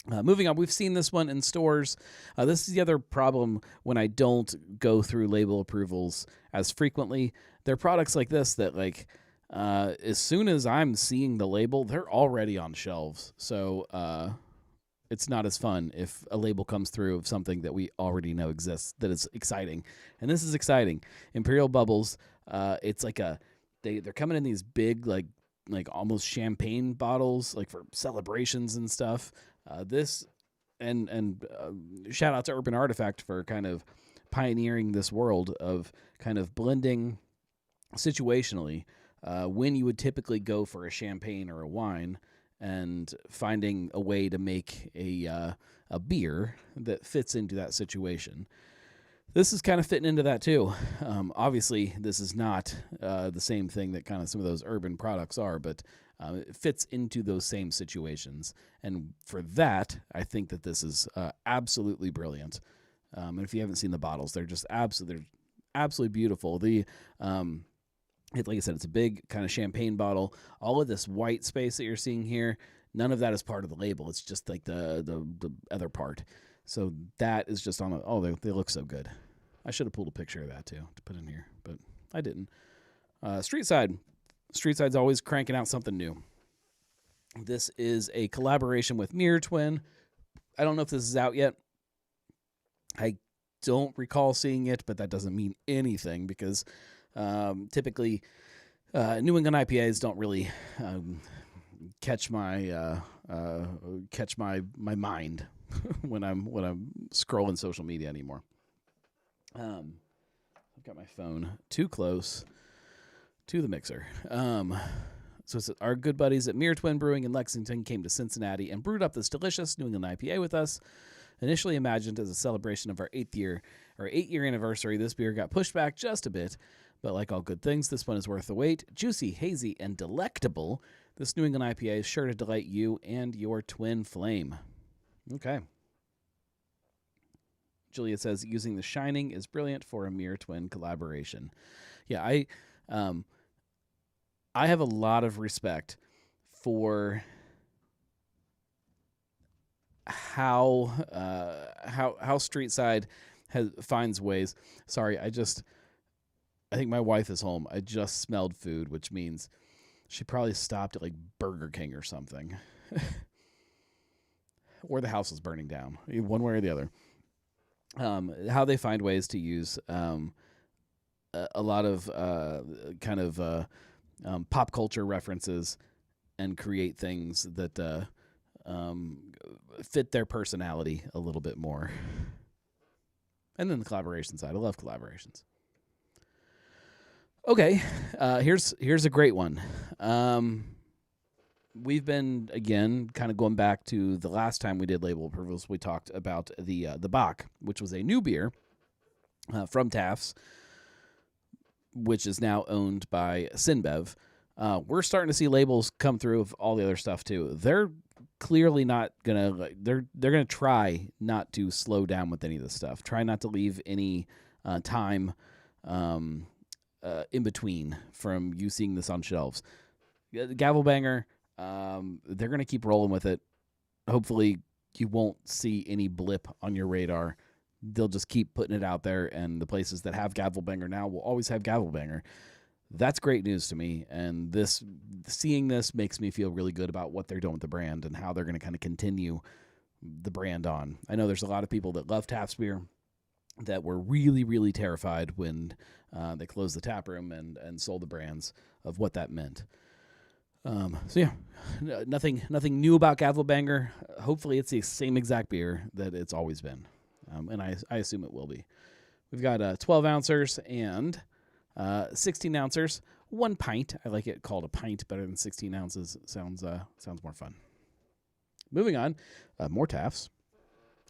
Moving on, we've seen this one in stores. This is the other problem when I don't go through label approvals as frequently. There are products like this that as soon as I'm seeing the label, they're already on shelves. So it's not as fun if a label comes through of something that we already know exists, that is exciting. And this is exciting. Imperial Bubbles, it's like they're coming in these big, like almost champagne bottles, like for celebrations and stuff. This and shout out to Urban Artifact for kind of pioneering this world of kind of blending situationally when you would typically go for a champagne or a wine, and finding a way to make a beer that fits into that situation. This is kind of fitting into that too. Obviously, this is not the same thing that kind of some of those urban products are, but it fits into those same situations. And for that, I think that this is absolutely brilliant. And if you haven't seen the bottles, they're just absolutely beautiful. Like I said, it's a big kind of champagne bottle. All of this white space that you're seeing here, none of that is part of the label. It's just like the other part. So that is just on they look so good. I should have pulled a picture of that too to put in here, but I didn't. Street Side's always cranking out something new. This is a collaboration with Mirror Twin. I don't know if this is out yet. I don't recall seeing it, but that doesn't mean anything because typically New England IPAs don't really catch my mind when I'm scrolling social media anymore. I've got my phone too close to the mixer. So it's our good buddies at Mere Twin Brewing in Lexington came to Cincinnati and brewed up this delicious New England IPA with us. Initially imagined as a celebration of our 8-year anniversary, this beer got pushed back just a bit, but like all good things, this one is worth the wait. Juicy, hazy, and delectable, this New England IPA is sure to delight you and your twin flame. Okay. Julia says, using The Shining is brilliant for a Mere Twin collaboration. Yeah, I have a lot of respect for how Street Side finds ways. Sorry, I think my wife is home. I just smelled food, which means she probably stopped at like Burger King or something. Or the house is burning down, one way or the other. How they find ways to use a lot of pop culture references and create things that fit their personality a little bit more. And then the collaboration side. I love collaborations. Okay, here's a great one. We've been, again, kind of going back to the last time we did label approvals. We talked about the Bach, which was a new beer from Taft's, which is now owned by Sinbev. We're starting to see labels come through of all the other stuff too. They're clearly not gonna they're gonna try not to slow down with any of this stuff. Try not to leave any time in between from you seeing this on shelves. Gavelbanger, they're gonna keep rolling with it. Hopefully, you won't see any blip on your radar. They'll just keep putting it out there, and the places that have Gavelbanger now will always have Gavelbanger. That's great news to me, and seeing this makes me feel really good about what they're doing with the brand and how they're going to kind of continue the brand on. I know there's a lot of people that love Taft's beer that were really, really terrified when they closed the tap room and sold the brands of what that meant. Nothing new about Gavelbanger. Hopefully, it's the same exact beer that it's always been, and I assume it will be. We've got 12 ouncers and 16 ouncers, 1 pint. I like it called a pint better than 16 ounces. Sounds more fun. Moving on, more Taft's.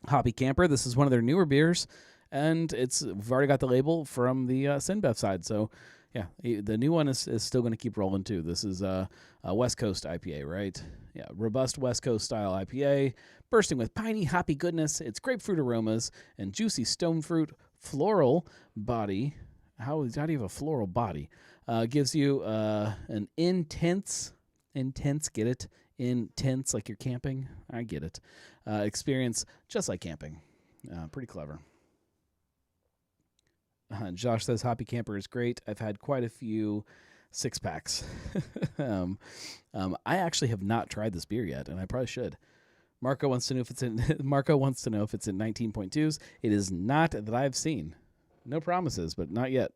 Hoppy Camper. This is one of their newer beers, and we've already got the label from the Sinbev side. So, yeah, the new one is still going to keep rolling too. This is a West Coast IPA, right? Yeah, robust West Coast style IPA, bursting with piney, hoppy goodness. Its grapefruit aromas and juicy stone fruit floral body. How do you have a floral body? Gives you an intense, get it? Intense, like you're camping. I get it. Experience just like camping. Pretty clever. Josh says Hoppy Camper is great. I've had quite a few 6-packs. I actually have not tried this beer yet, and I probably should. Marco wants to know if it's in 19.2s. It is not that I've seen. No promises, but not yet.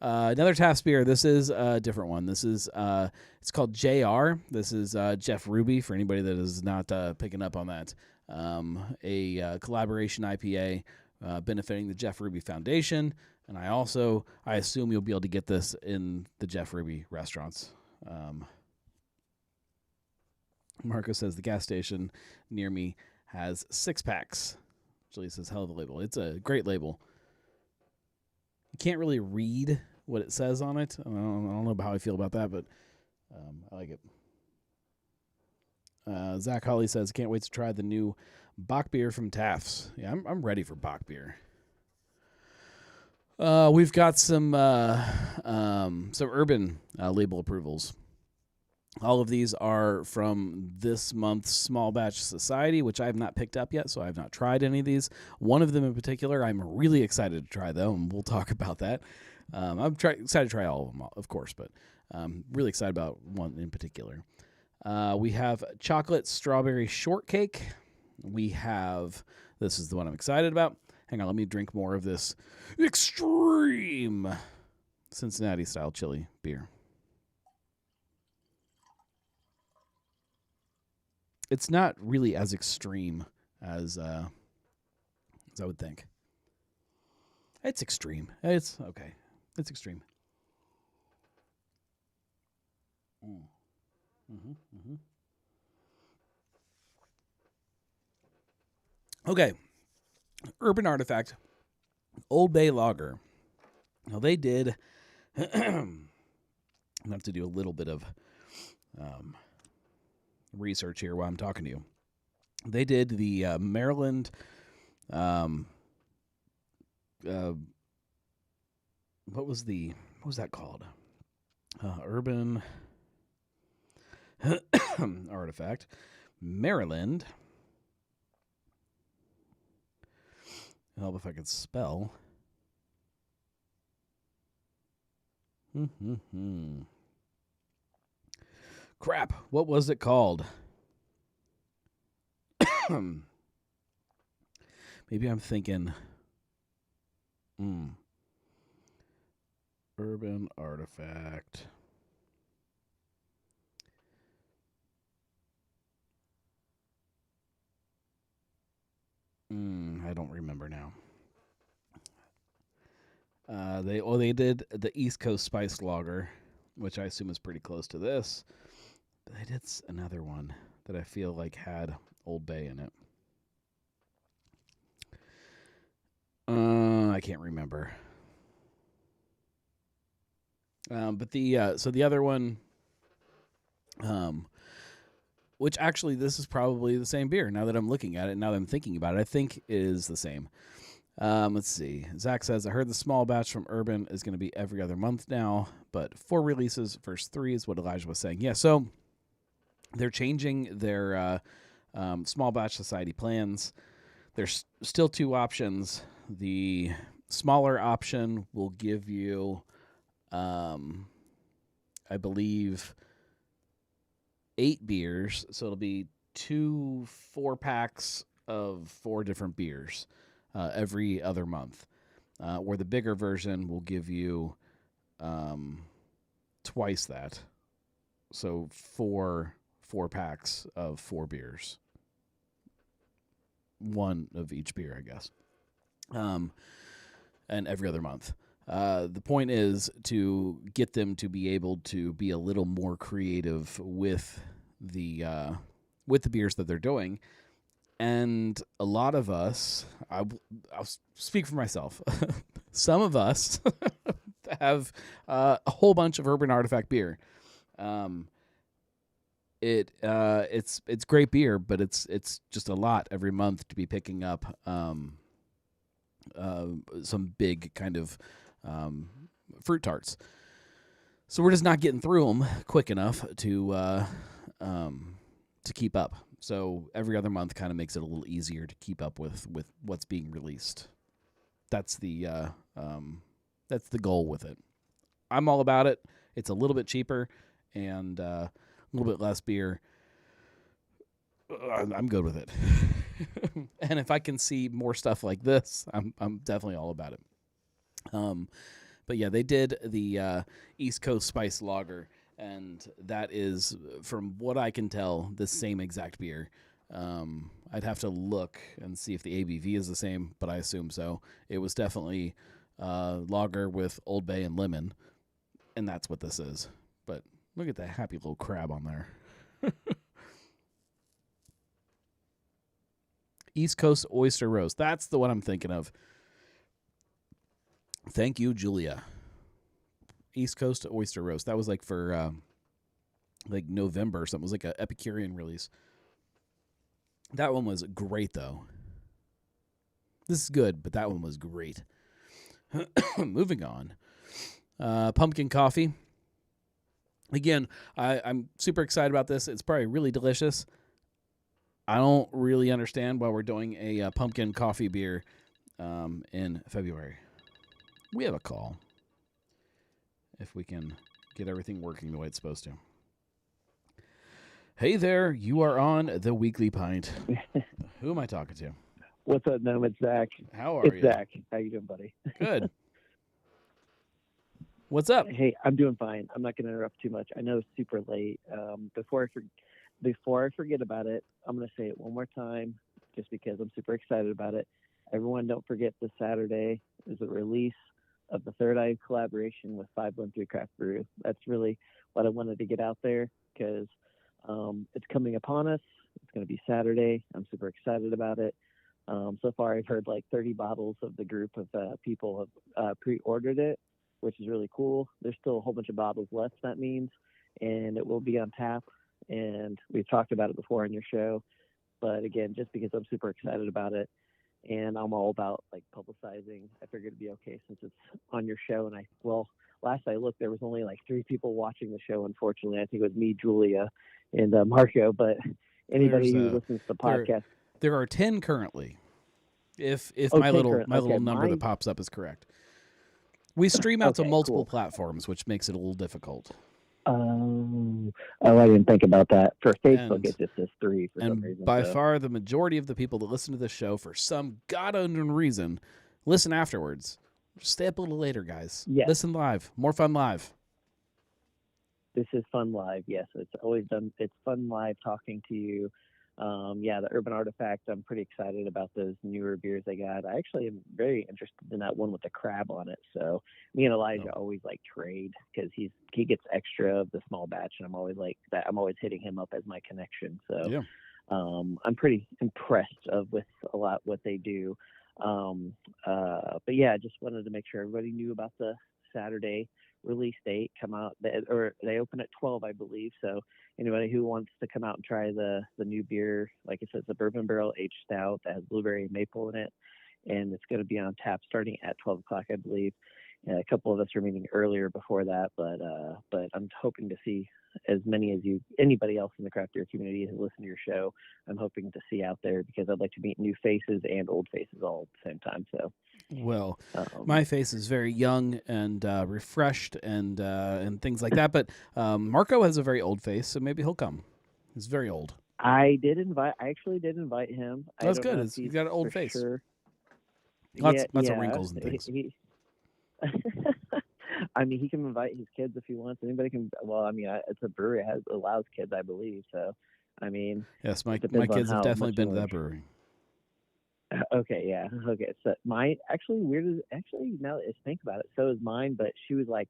Another Taft's beer. This is a different one. This is it's called JR. This is Jeff Ruby, for anybody that is not picking up on that. A collaboration IPA benefiting the Jeff Ruby Foundation. And I assume you'll be able to get this in the Jeff Ruby restaurants. Marco says the gas station near me has 6-packs. Julie says, hell of a label. It's a great label. You can't really read what it says on it. I don't know how I feel about that, but I like it. Zach Hawley says, can't wait to try the new Bach beer from Taft's. Yeah, I'm ready for Bach beer. We've got some urban label approvals. All of these are from this month's Small Batch Society, which I have not picked up yet, so I have not tried any of these. One of them in particular, I'm really excited to try, though, and we'll talk about that. I'm excited to try all of them, of course, but really excited about one in particular. We have chocolate strawberry shortcake. This is the one I'm excited about. Hang on, let me drink more of this extreme Cincinnati-style chili beer. it's not really as extreme as I would think. It's extreme. It's okay. It's extreme. Okay. Urban Artifact, Old Bay Lager. Now they did. I'm gonna have to do a little bit of research here while I'm talking to you. They did the Maryland. What was that called? Urban Artifact, Maryland. Help if I could spell. Crap. What was it called? Maybe I'm thinking. Urban Artifact. I don't remember now. They did the East Coast Spice Lager, which I assume is pretty close to this. But they did another one that I feel like had Old Bay in it. I can't remember. But the other one, which actually this is probably the same beer. Now that I'm looking at it, now that I'm thinking about it, I think is the same. Let's see. Zach says, I heard the small batch from Urban is going to be every other month now, but 4 releases versus 3 is what Elijah was saying. Yeah, so they're changing their small batch society plans. There's still 2 options. The smaller option will give you, I believe, 8 beers. So it'll be 2 4-packs of 4 different beers. Every other month, where the bigger version will give you twice that. So 4 packs of 4 beers. 1 of each beer, I guess. And every other month. The point is to get them to be able to be a little more creative with the beers that they're doing. And a lot of us, I'll speak for myself, some of us have a whole bunch of Urban Artifact beer. It's great beer, but it's just a lot every month to be picking up some big kind of fruit tarts. So we're just not getting through them quick enough to keep up. So every other month kind of makes it a little easier to keep up with what's being released. That's the goal with it. I'm all about it. It's a little bit cheaper and a little bit less beer. I'm good with it. And if I can see more stuff like this, I'm definitely all about it. But yeah, they did the East Coast Spice Lager. And that is, from what I can tell, the same exact beer. I'd have to look and see if the ABV is the same, but I assume so. It was definitely lager with Old Bay and lemon, and that's what this is. But look at that happy little crab on there. East Coast Oyster Roast. That's the one I'm thinking of. Thank you, Julia. East Coast Oyster Roast. That was like for like November or something. It was like an Epicurean release. That one was great, though. This is good, but that one was great. Moving on. Pumpkin coffee. Again, I'm super excited about this. It's probably really delicious. I don't really understand why we're doing a pumpkin coffee beer in February. We have a call. If we can get everything working the way it's supposed to. Hey there, you are on the Weekly Pint. Who am I talking to? What's up, Noam? It's Zach. How are you? It's Zach. How you doing, buddy? Good. What's up? Hey, I'm doing fine. I'm not going to interrupt too much. I know it's super late. before I forget about it, I'm going to say it one more time just because I'm super excited about it. Everyone, don't forget this Saturday is the release of the Third Eye collaboration with 513 Craft Brew. That's really what I wanted to get out there because it's coming upon us. It's going to be Saturday. I'm super excited about it. So far, I've heard like 30 bottles of the group of people have pre-ordered it, which is really cool. There's still a whole bunch of bottles left, that means, and it will be on tap. And we've talked about it before on your show. But again, just because I'm super excited about it, and I'm all about like publicizing, I figured it'd be okay since it's on your show. And last I looked, there was only like 3 people watching the show. Unfortunately, I think it was me, Julia, and Marco. But anybody who listens to the podcast, there are 10 currently. If 10 my little okay, number that pops up is correct. We stream out to multiple platforms, which makes it a little difficult. Oh, I didn't think about that. For Facebook, it just says 3 for some reason. By far, the majority of the people that listen to this show, for some god-unknown reason, listen afterwards. Stay up a little later, guys. Yes. Listen live. More fun live. This is fun live. Yes, it's always done. It's fun live talking to you. The Urban Artifact, I'm pretty excited about those newer beers I got. I actually am very interested in that one with the crab on it. So me and Elijah always like trade because he gets extra of the small batch, and I'm always like that. I'm always hitting him up as my connection. So I'm pretty impressed with a lot what they do. But yeah, I just wanted to make sure everybody knew about the Saturday release date. Come out, they open at 12, I believe. So anybody who wants to come out and try the new beer, like I said, it's a bourbon barrel aged stout that has blueberry and maple in it, and it's going to be on tap starting at 12 o'clock, I believe. A couple of us are meeting earlier before that, but I'm hoping to see as many as anybody else in the craft beer community who listen to your show. I'm hoping to see out there because I'd like to meet new faces and old faces all at the same time. So, well, my face is very young and refreshed and things like that. But Marco has a very old face, so maybe he'll come. He's very old. I actually did invite him. That's good. He's got an old face. Sure. Lots of wrinkles and things. I mean, he can invite his kids if he wants. Anybody can. Well, I mean, it's a brewery. It allows kids, I believe. So, I mean, yes, my kids have definitely been to that brewery. Okay, yeah. Okay, so mine actually now that I think about it, so is mine. But she was like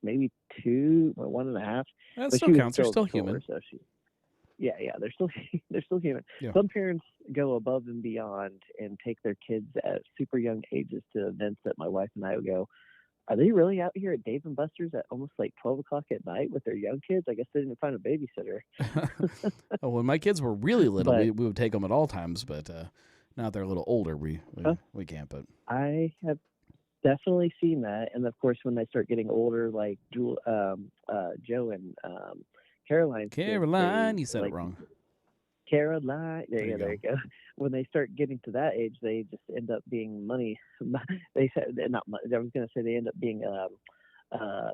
maybe 2 or 1.5. That but still counts. They're still human. So yeah, they're still human. Yeah. Some parents go above and beyond and take their kids at super young ages to events that my wife and I would go. Are they really out here at Dave & Buster's at almost like 12 o'clock at night with their young kids? I guess they didn't find a babysitter. When my kids were really little, we would take them at all times, but now that they're a little older, we can't. But I have definitely seen that, and of course, when they start getting older, like Joe and Caroline, you said it wrong. Caroline. There you go. When they start getting to that age, they just end up being money. They said not money. I was going to say they end up being that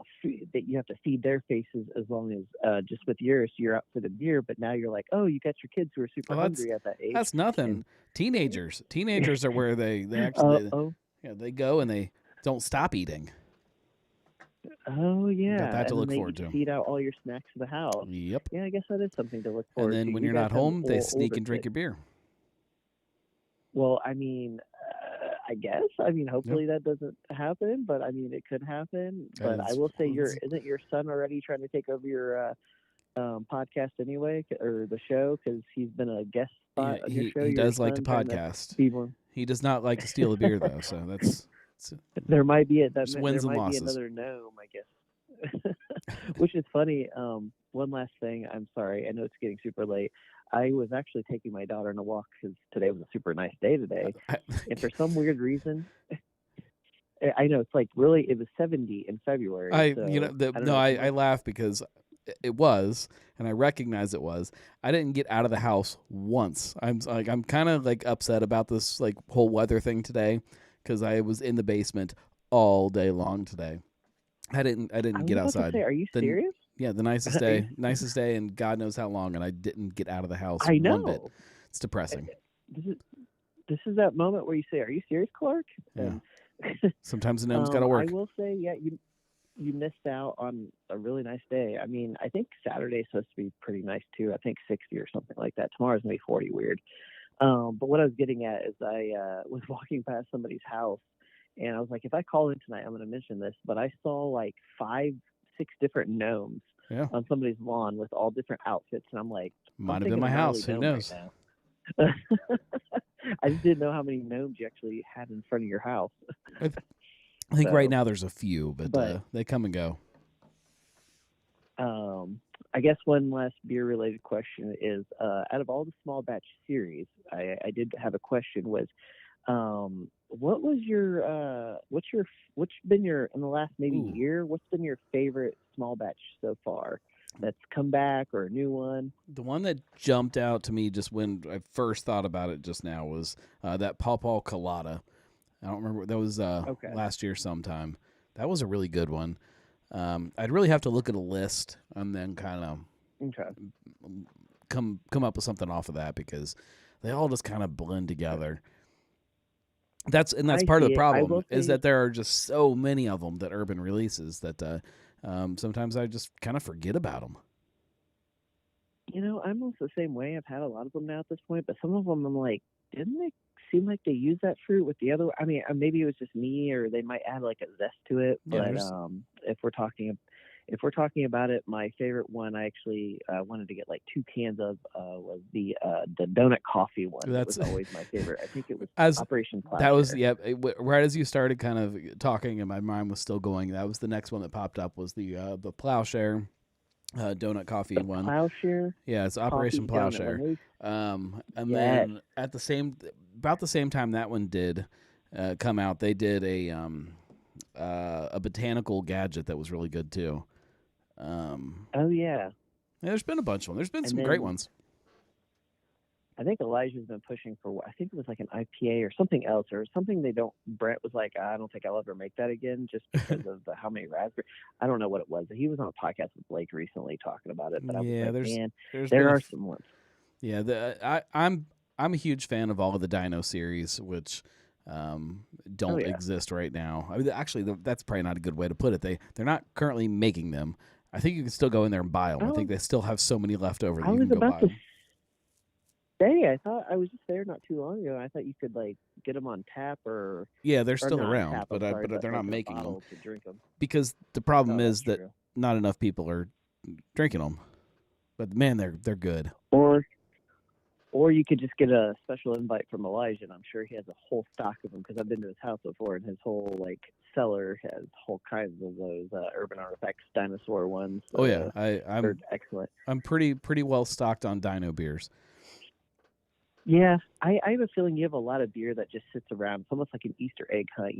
you have to feed their faces as long as just with yours you're out for the beer. But now you're like, oh, you got your kids who are super hungry at that age. That's nothing. Teenagers are where they actually they go and they don't stop eating. Oh yeah, got that to look forward to. Feed out all your snacks to the house. Yep. Yeah, I guess that is something to look forward to. And then when you're not home, they sneak and drink your beer. Well, I mean, I guess. I mean, hopefully that doesn't happen, but I mean, it could happen. But I will say, isn't your son already trying to take over your podcast anyway, or the show? Because he's been a guest spot on your show. He does like to podcast. He does not like to steal a beer, though. So that's. There might be wins and losses. Be another gnome, I guess. Which is funny. One last thing. I'm sorry. I know it's getting super late. I was actually taking my daughter on a walk because today was a super nice day today, and for some weird reason, I know it's like really it was 70 in February. I laugh because it was, and I recognize it was. I didn't get out of the house once. I'm kind of like upset about this like whole weather thing today. Because I was in the basement all day long today. I didn't get outside. Are you serious? Yeah, the nicest day, and God knows how long, and I didn't get out of the house. I know. One bit. It's depressing. This is that moment where you say, "Are you serious, Clark?" Yeah. Sometimes the gnome's got to work. I will say, you missed out on a really nice day. I mean, I think Saturday's supposed to be pretty nice too. I think 60 or something like that. Tomorrow's gonna be 40 weird. But what I was getting at is I was walking past somebody's house, and I was like, if I call in tonight, I'm going to mention this. But I saw like 5, 6 different gnomes Yeah. on somebody's lawn with all different outfits, and I'm like, I'm Might have been thinking my of gnarly house. Who gnome knows? right now. I just didn't know how many gnomes you actually had in front of your house. I think right So, now there's a few, but but they come and go. I guess one last beer related question is out of all the small batch series, I did have a question was what was what's been your in the last maybe Ooh. year, what's been your favorite small batch so far that's come back or a new one? The one that jumped out to me just when I first thought about it just now was that Paw Paw Colada. I don't remember. That was Okay. last year sometime. That was a really good one. I'd really have to look at a list and then kind of Okay. come up with something off of that because they all just kind of blend together. That's I part of the see it. I problem will is say, that there are just so many of them that Urban releases that sometimes I just kind of forget about them. I'm also the same way. I've had a lot of them now at this point, but some of them I'm like, didn't they seem like they use that fruit with the other? I mean, maybe it was just me, or they might add like a zest to it. Yeah, But if we're talking about it, my favorite one I actually wanted to get like 2 cans of was the donut coffee one. That that's was always my favorite. I think it was as Operation that was Plowshare. right as you started kind of talking and my mind was still going. That was the next one that popped up was the Plowshare donut coffee The one. Plowshare Yeah, it's Operation coffee donut Plowshare. one. And Yes. then about the same time that one did come out, they did a botanical gadget that was really good too. Oh yeah. Yeah, there's been a bunch of them. There's been And some great then ones. I think Elijah's been pushing for, I think it was like an IPA or something else, or something they don't. Brett was like, I don't think I'll ever make that again, just because of how many raspberry. I don't know what it was. He was on a podcast with Blake recently talking about it, but I was Yeah, like, man, there's been there a are some ones. yeah. I'm a huge fan of all of the Dino series, which Oh don't yeah. exist right now. I mean, actually, that's probably not a good way to put it. They're not currently making them. I think you can still go in there and buy them. I think Oh, they still have so many left over that I you was can go about buy to them. say, I thought I was just there not too long ago. I thought you could like get them on tap Yeah, they're or still not on around, tap. I'm sorry, but but they're not like in a making them bottle to drink them. because the problem Oh, that's is that true. not enough people are drinking them. But man, they're good. Or Or you could just get a special invite from Elijah, and I'm sure he has a whole stock of them because I've been to his house before, and his whole like cellar has whole kinds of those urban artifacts, dinosaur ones. Oh yeah, They're excellent. I'm pretty well stocked on Dino beers. Yeah, I have a feeling you have a lot of beer that just sits around. It's almost like an Easter egg hunt.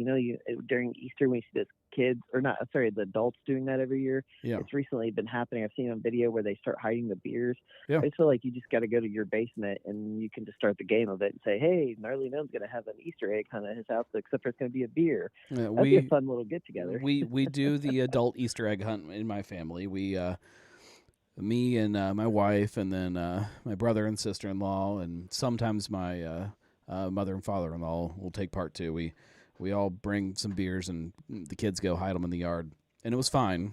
During Easter when you see those kids, or not, sorry, the adults doing that every year. Yeah, It's recently been happening. I've seen on video where they start hiding the beers. yeah. I just feel like you just got to go to your basement and you can just start the game of it and say, hey, Gnarly Gnome's going to have an Easter egg hunt at his house, except for it's going to be a beer. That'd be a fun little get together. We do the adult Easter egg hunt in my family. Me and my wife, and then my brother and sister-in-law, and sometimes my mother and father-in-law will take part too. We all bring some beers, and the kids go hide them in the yard, and it was fine.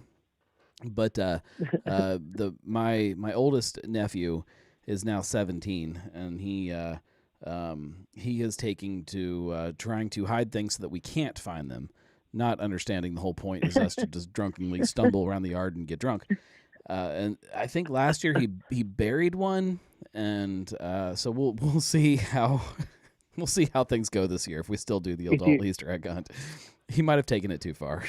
But my oldest nephew is now 17, and he is taking to trying to hide things so that we can't find them. Not understanding the whole point is us to just drunkenly stumble around the yard and get drunk. And I think last year he buried one, and so we'll see how we'll see how things go this year if we still do the adult Easter egg hunt. He might have taken it too far.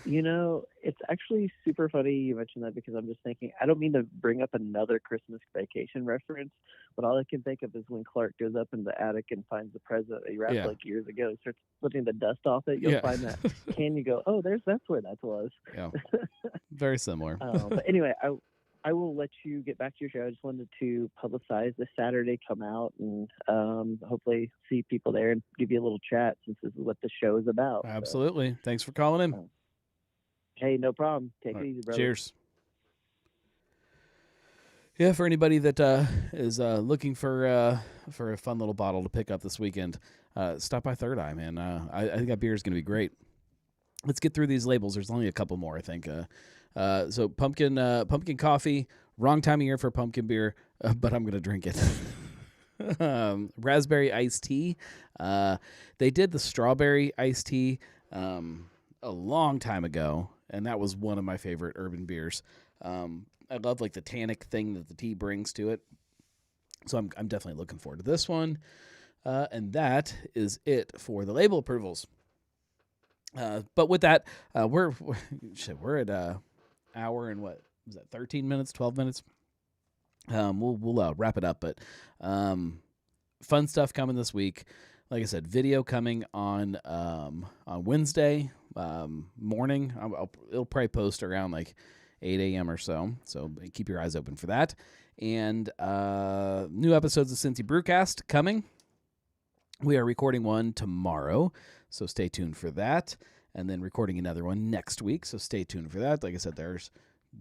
It's actually super funny you mentioned that because I'm just thinking, I don't mean to bring up another Christmas Vacation reference, but all I can think of is when Clark goes up in the attic and finds the present that he wrapped like years ago. He starts flipping the dust off it. You'll find that can. You go, oh, that's where that was. Yeah, very similar. But anyway, I will let you get back to your show. I just wanted to publicize this Saturday, come out and hopefully see people there and give you a little chat since this is what the show is about. Absolutely. So. Thanks for calling in. Hey, no problem. Take it easy, brother. Cheers. Yeah, for anybody that is looking for a fun little bottle to pick up this weekend, stop by Third Eye, man. I think that beer is going to be great. let's get through these labels. There's only a couple more, I think. So pumpkin coffee. Wrong time of year for pumpkin beer, but I'm gonna drink it. Raspberry iced tea. They did the strawberry iced tea a long time ago, and that was one of my favorite urban beers. I love like the tannic thing that the tea brings to it. So I'm definitely looking forward to this one. And that is it for the label approvals. But with that, we're at an hour and what was that? 13 minutes, 12 minutes. We'll wrap it up, but fun stuff coming this week. Like I said, video coming on Wednesday morning. It'll probably post around like 8 a.m. or so. So keep your eyes open for that. And new episodes of Cincy Brewcast coming. We are recording one tomorrow, so stay tuned for that. And then recording another one next week, so stay tuned for that. Like I said, there's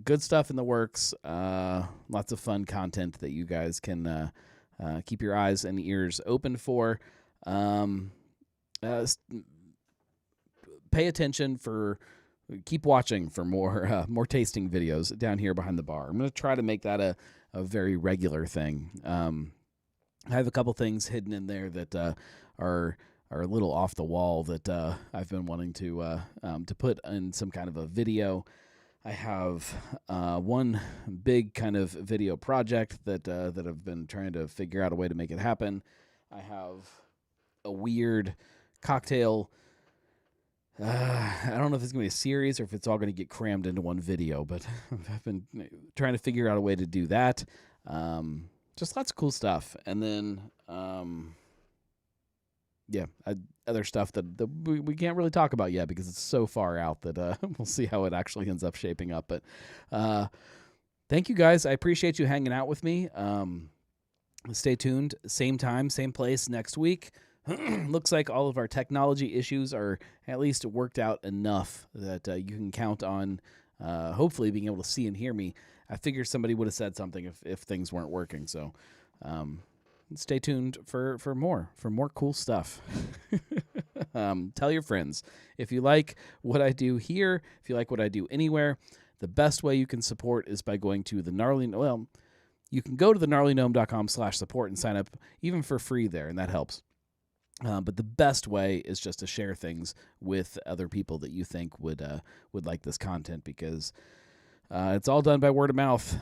good stuff in the works. Lots of fun content that you guys can keep your eyes and ears open for. Pay attention keep watching for more tasting videos down here behind the bar. I'm going to try to make that a very regular thing. I have a couple things hidden in there that are a little off the wall that I've been wanting to put in some kind of a video. I have one big kind of video project that I've been trying to figure out a way to make it happen. I have a weird cocktail. I don't know if it's going to be a series or if it's all going to get crammed into one video, but I've been trying to figure out a way to do that. Just lots of cool stuff. And then, other stuff that we can't really talk about yet because it's so far out that we'll see how it actually ends up shaping up. But thank you guys. I appreciate you hanging out with me. Stay tuned. Same time, same place next week. Looks like all of our technology issues are at least worked out enough that you can count on hopefully being able to see and hear me. I figured somebody would have said something if things weren't working. So stay tuned for more cool stuff. Tell your friends. If you like what I do here, if you like what I do anywhere, the best way you can support is by going to you can go to thegnarlygnome.com/support and sign up even for free there, and that helps. But the best way is just to share things with other people that you think would like this content because it's all done by word of mouth.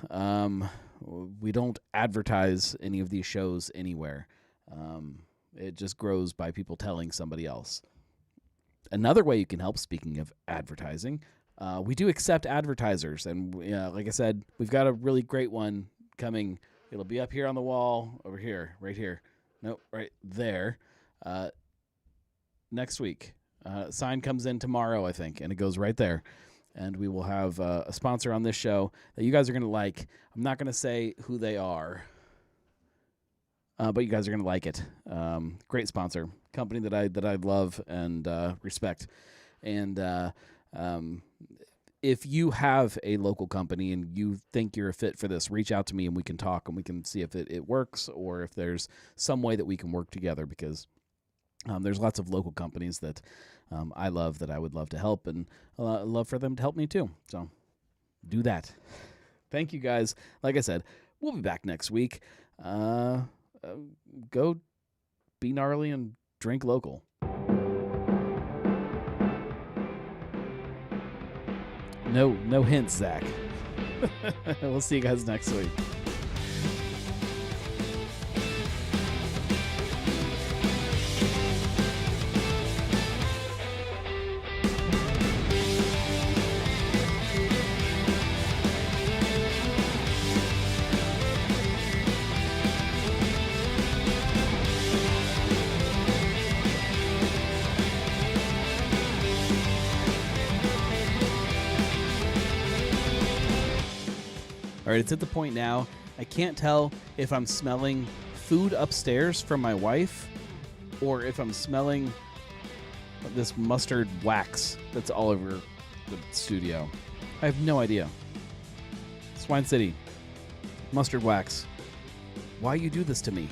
We don't advertise any of these shows anywhere. It just grows by people telling somebody else. Another way you can help, speaking of advertising, we do accept advertisers. And like I said, we've got a really great one coming. It'll be up here on the wall, over here, right here. Nope, right there. Next week. Sign comes in tomorrow, I think, and it goes right there. And we will have a sponsor on this show that you guys are going to like. I'm not going to say who they are, but you guys are going to like it. Great sponsor, company that I love and respect. And if you have a local company and you think you're a fit for this, reach out to me and we can talk and we can see if it works or if there's some way that we can work together because there's lots of local companies that I love that I would love to help and love for them to help me too. So do that. Thank you guys. Like I said, we'll be back next week. Go be gnarly and drink local. No hints, Zach. We'll see you guys next week. All right, it's at the point now, I can't tell if I'm smelling food upstairs from my wife or if I'm smelling this mustard wax that's all over the studio. I have no idea. Swine City, mustard wax. Why you do this to me?